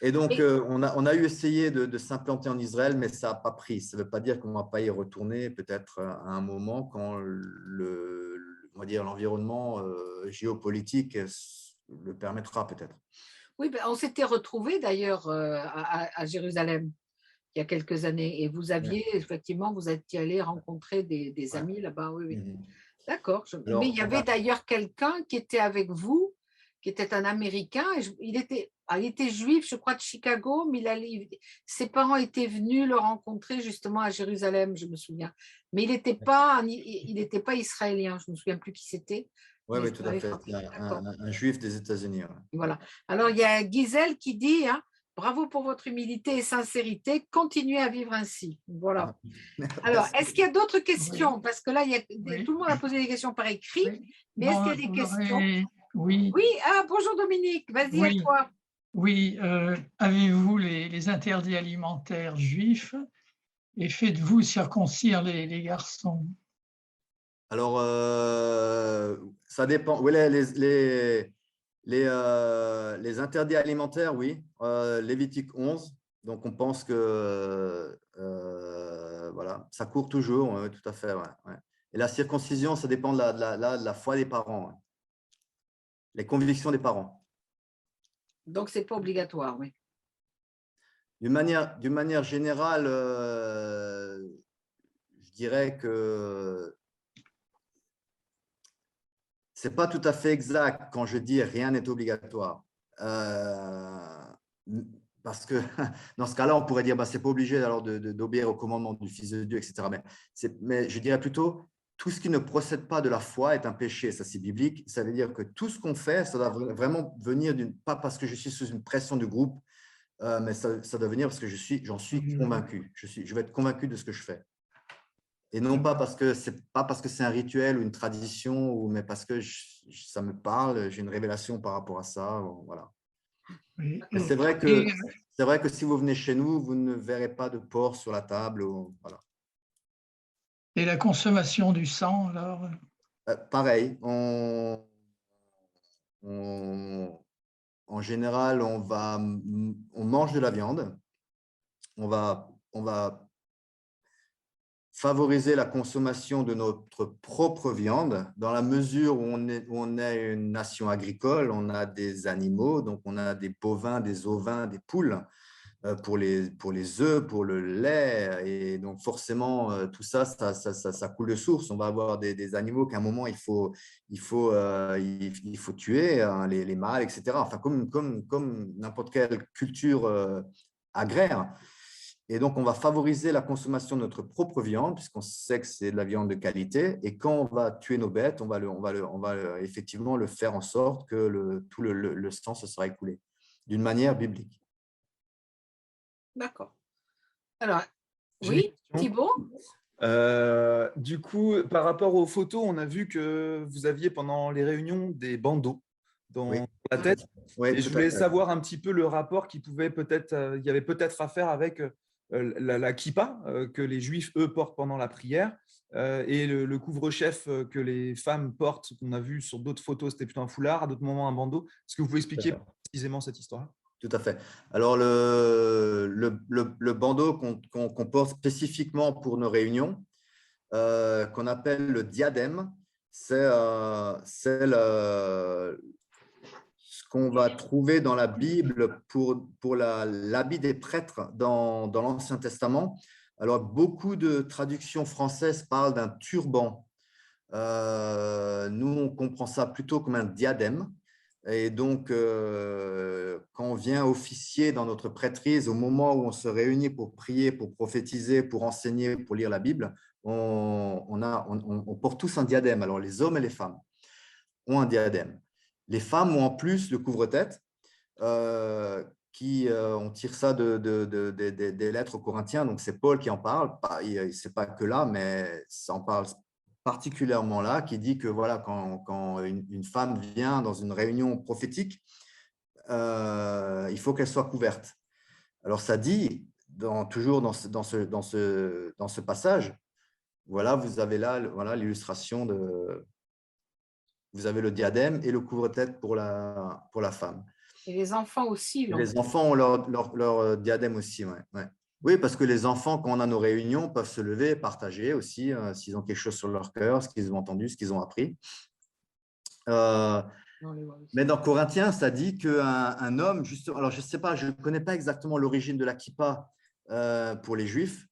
Et donc, on a eu essayé de s'implanter en Israël, mais ça n'a pas pris. Ça ne veut pas dire qu'on ne va pas y retourner peut-être à un moment quand on va dire, l'environnement géopolitique le permettra peut-être. Oui, ben, on s'était retrouvés d'ailleurs à Jérusalem il y a quelques années et vous aviez, effectivement, vous étiez allé rencontrer des amis là-bas. Oui, oui. D'accord. Mais il y avait d'ailleurs quelqu'un qui était avec vous, qui était un Américain. Il était juif, je crois, de Chicago, mais ses parents étaient venus le rencontrer justement à Jérusalem, je me souviens. Mais il n'était pas israélien, je ne me souviens plus qui c'était. Oui, tout à fait. Un juif des États-Unis. Ouais. Voilà. Alors, il y a Gisèle qui dit, bravo pour votre humilité et sincérité, continuez à vivre ainsi. Voilà. Alors, est-ce qu'il y a d'autres questions? Oui. Parce que là, tout le monde a posé des questions par écrit, mais est-ce qu'il y a des questions? Oui. Oui, bonjour Dominique, vas-y, à toi. Oui, avez-vous les interdits alimentaires juifs et faites-vous circoncire les garçons? Alors, ça dépend. Oui, les interdits alimentaires, oui. Lévitique 11. Donc, on pense que voilà, ça court toujours, tout à fait. Ouais. Et la circoncision, ça dépend de la foi des parents, ouais. Les convictions des parents. Donc, ce n'est pas obligatoire, oui. D'une manière générale, je dirais que ce n'est pas tout à fait exact quand je dis rien n'est obligatoire. Parce que dans ce cas-là, on pourrait dire ce n'est pas obligé alors d'obéir au commandement du Fils de Dieu, etc. Mais je dirais plutôt, tout ce qui ne procède pas de la foi est un péché. Ça, c'est biblique. Ça veut dire que tout ce qu'on fait, ça doit vraiment venir pas parce que je suis sous une pression du groupe, mais ça doit venir parce que j'en suis convaincu. Je vais être convaincu de ce que je fais. Et non pas parce que c'est un rituel ou une tradition, mais parce que ça me parle, j'ai une révélation par rapport à ça. Voilà. Oui. C'est vrai que si vous venez chez nous, vous ne verrez pas de porc sur la table. Voilà. Et la consommation du sang, alors? Pareil, en général, on mange de la viande. On va favoriser la consommation de notre propre viande dans la mesure où on est une nation agricole, on a des animaux, donc on a des bovins, des ovins, des poules pour les œufs, pour le lait, et donc forcément tout ça coule de source. On va avoir des animaux qu'à un moment il faut tuer, hein, les mâles, etc. Enfin comme n'importe quelle culture agraire. Et donc, on va favoriser la consommation de notre propre viande, puisqu'on sait que c'est de la viande de qualité. Et quand on va tuer nos bêtes, on va effectivement le faire en sorte que tout le sang se sera écoulé d'une manière biblique. D'accord. Alors, oui, Thibault? Du coup, par rapport aux photos, on a vu que vous aviez pendant les réunions des bandeaux dans la tête. Oui, et je voulais savoir un petit peu le rapport il y avait peut-être à faire avec la kippa que les juifs, eux, portent pendant la prière et le couvre-chef que les femmes portent, qu'on a vu sur d'autres photos, c'était plutôt un foulard, à d'autres moments un bandeau. Est-ce que vous pouvez expliquer précisément cette histoire-là? Tout à fait. Alors, le bandeau qu'on porte spécifiquement pour nos réunions, qu'on appelle le diadème. C'est ce qu'on va trouver dans la Bible pour l'habit des prêtres dans l'Ancien Testament. Alors, beaucoup de traductions françaises parlent d'un turban. Nous, on comprend ça plutôt comme un diadème. Et donc, quand on vient officier dans notre prêtrise, au moment où on se réunit pour prier, pour prophétiser, pour enseigner, pour lire la Bible, on porte tous un diadème. Alors, les hommes et les femmes ont un diadème. Les femmes ont en plus le couvre-tête, on tire ça des lettres aux Corinthiens, donc c'est Paul qui en parle. Ce n'est pas que là, mais ça en parle particulièrement là, qui dit que voilà, quand une femme vient dans une réunion prophétique, il faut qu'elle soit couverte. Alors ça dit, toujours dans ce passage, voilà, vous avez là l'illustration de… Vous avez le diadème et le couvre-tête pour la femme. Et les enfants aussi. Les enfants ont leur diadème aussi, ouais. Oui, parce que les enfants, quand on a nos réunions, peuvent se lever et partager aussi s'ils ont quelque chose sur leur cœur, ce qu'ils ont entendu, ce qu'ils ont appris. Mais dans Corinthiens, ça dit qu'un homme, justement, alors je ne sais pas, je ne connais pas exactement l'origine de la kippa pour les Juifs.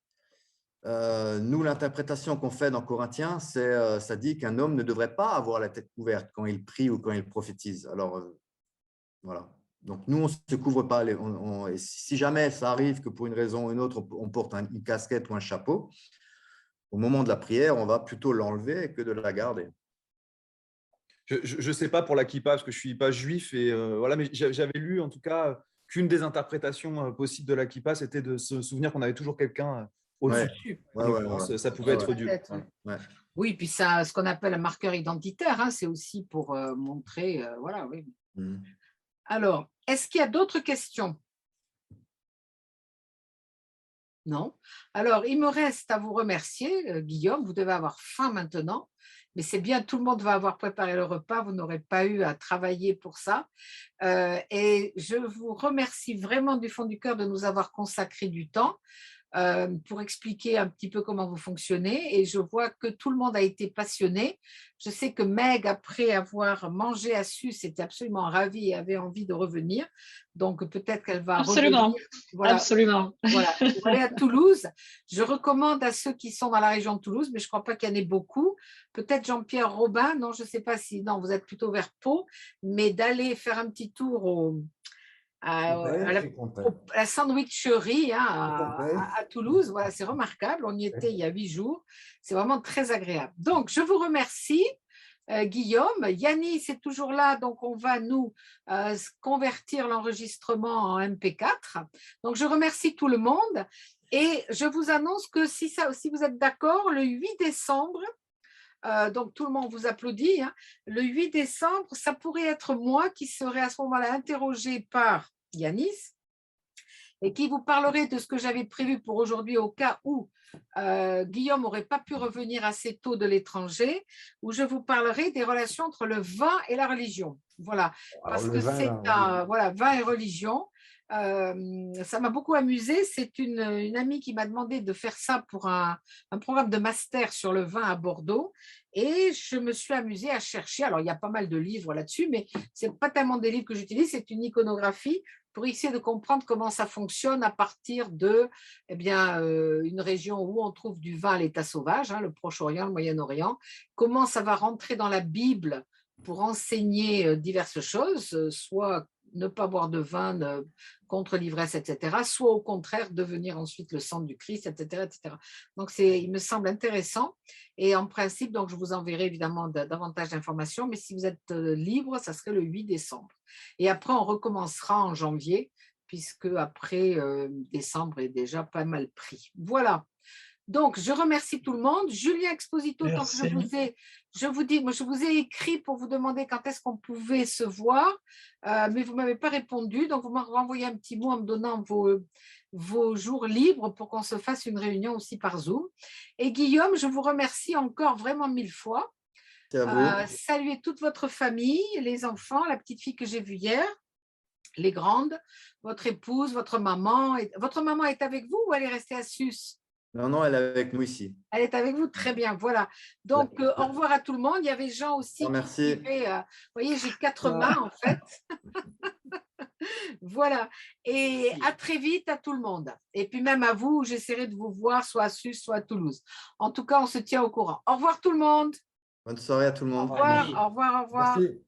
Nous, l'interprétation qu'on fait dans Corinthiens, ça dit qu'un homme ne devrait pas avoir la tête couverte quand il prie ou quand il prophétise. Alors, voilà. Donc, nous, on ne se couvre pas. Et si jamais ça arrive que pour une raison ou une autre, on porte une casquette ou un chapeau, au moment de la prière, on va plutôt l'enlever que de la garder. Je ne sais pas pour la kippa parce que je ne suis pas juif, et, voilà, mais j'avais lu en tout cas qu'une des interprétations possibles de la kippa, c'était de se souvenir qu'on avait toujours quelqu'un au-dessus. Ça pouvait être Dieu. Oui, puis ça, ce qu'on appelle un marqueur identitaire, hein, c'est aussi pour montrer, voilà, oui. Alors, est-ce qu'il y a d'autres questions? Non. Alors, il me reste à vous remercier, Guillaume. Vous devez avoir faim maintenant, mais c'est bien, tout le monde va avoir préparé le repas. Vous n'aurez pas eu à travailler pour ça. Et je vous remercie vraiment du fond du cœur de nous avoir consacré du temps pour expliquer un petit peu comment vous fonctionnez. Et je vois que tout le monde a été passionné. Je sais que Meg, après avoir mangé à Sus, était absolument ravie et avait envie de revenir. Donc, peut-être qu'elle va absolument revenir. Voilà. Absolument. Voilà, pour aller à Toulouse. Je recommande à ceux qui sont dans la région de Toulouse, mais je ne crois pas qu'il y en ait beaucoup. Peut-être Jean-Pierre Robin, non, je ne sais pas si… Non, vous êtes plutôt vers Pau, mais d'aller faire un petit tour à la sandwicherie à Toulouse. Voilà, c'est remarquable. On y était il y a 8 jours. C'est vraiment très agréable. Donc, je vous remercie, Guillaume. Yannis est toujours là, donc on va nous convertir l'enregistrement en MP4. Donc, je remercie tout le monde et je vous annonce que si vous êtes d'accord, le 8 décembre, donc tout le monde vous applaudit, hein. Le 8 décembre, ça pourrait être moi qui serai à ce moment-là interrogée par Yannis et qui vous parlerai de ce que j'avais prévu pour aujourd'hui au cas où Guillaume n'aurait pas pu revenir assez tôt de l'étranger, où je vous parlerai des relations entre le vin et la religion. Voilà, parce que c'est voilà, vin et religion. Ça m'a beaucoup amusé. C'est une amie qui m'a demandé de faire ça pour un programme de master sur le vin à Bordeaux. Et je me suis amusée à chercher. Alors, il y a pas mal de livres là-dessus, mais ce n'est pas tellement des livres que j'utilise, c'est une iconographie pour essayer de comprendre comment ça fonctionne à partir de une région où on trouve du vin à l'état sauvage, hein, le Proche-Orient, le Moyen-Orient, comment ça va rentrer dans la Bible pour enseigner diverses choses, soit ne pas boire de vin contre l'ivresse, etc., soit au contraire devenir ensuite le sang du Christ, etc., etc. Donc, il me semble intéressant. Et en principe, donc, je vous enverrai évidemment davantage d'informations, mais si vous êtes libre, ça serait le 8 décembre. Et après, on recommencera en janvier, puisque après, décembre est déjà pas mal pris. Voilà. Donc, je remercie tout le monde. Julien Exposito, tant que je vous ai écrit pour vous demander quand est-ce qu'on pouvait se voir, mais vous ne m'avez pas répondu. Donc, vous m'avez renvoyé un petit mot en me donnant vos jours libres pour qu'on se fasse une réunion aussi par Zoom. Et Guillaume, je vous remercie encore vraiment 1000 fois. Saluez toute votre famille, les enfants, la petite fille que j'ai vue hier, les grandes, votre épouse, votre maman. Votre maman est avec vous ou elle est restée à Sus? Non, non, elle est avec nous ici. Elle est avec vous, très bien, voilà. Donc, au revoir à tout le monde. Il y avait Jean aussi qui Merci. suivait, vous voyez, j'ai 4 mains en fait. Voilà. Et à très vite à tout le monde. Et puis même à vous, j'essaierai de vous voir soit à Sus, soit à Toulouse. En tout cas, on se tient au courant. Au revoir tout le monde. Bonne soirée à tout le Au monde. revoir, au revoir, au revoir. Merci.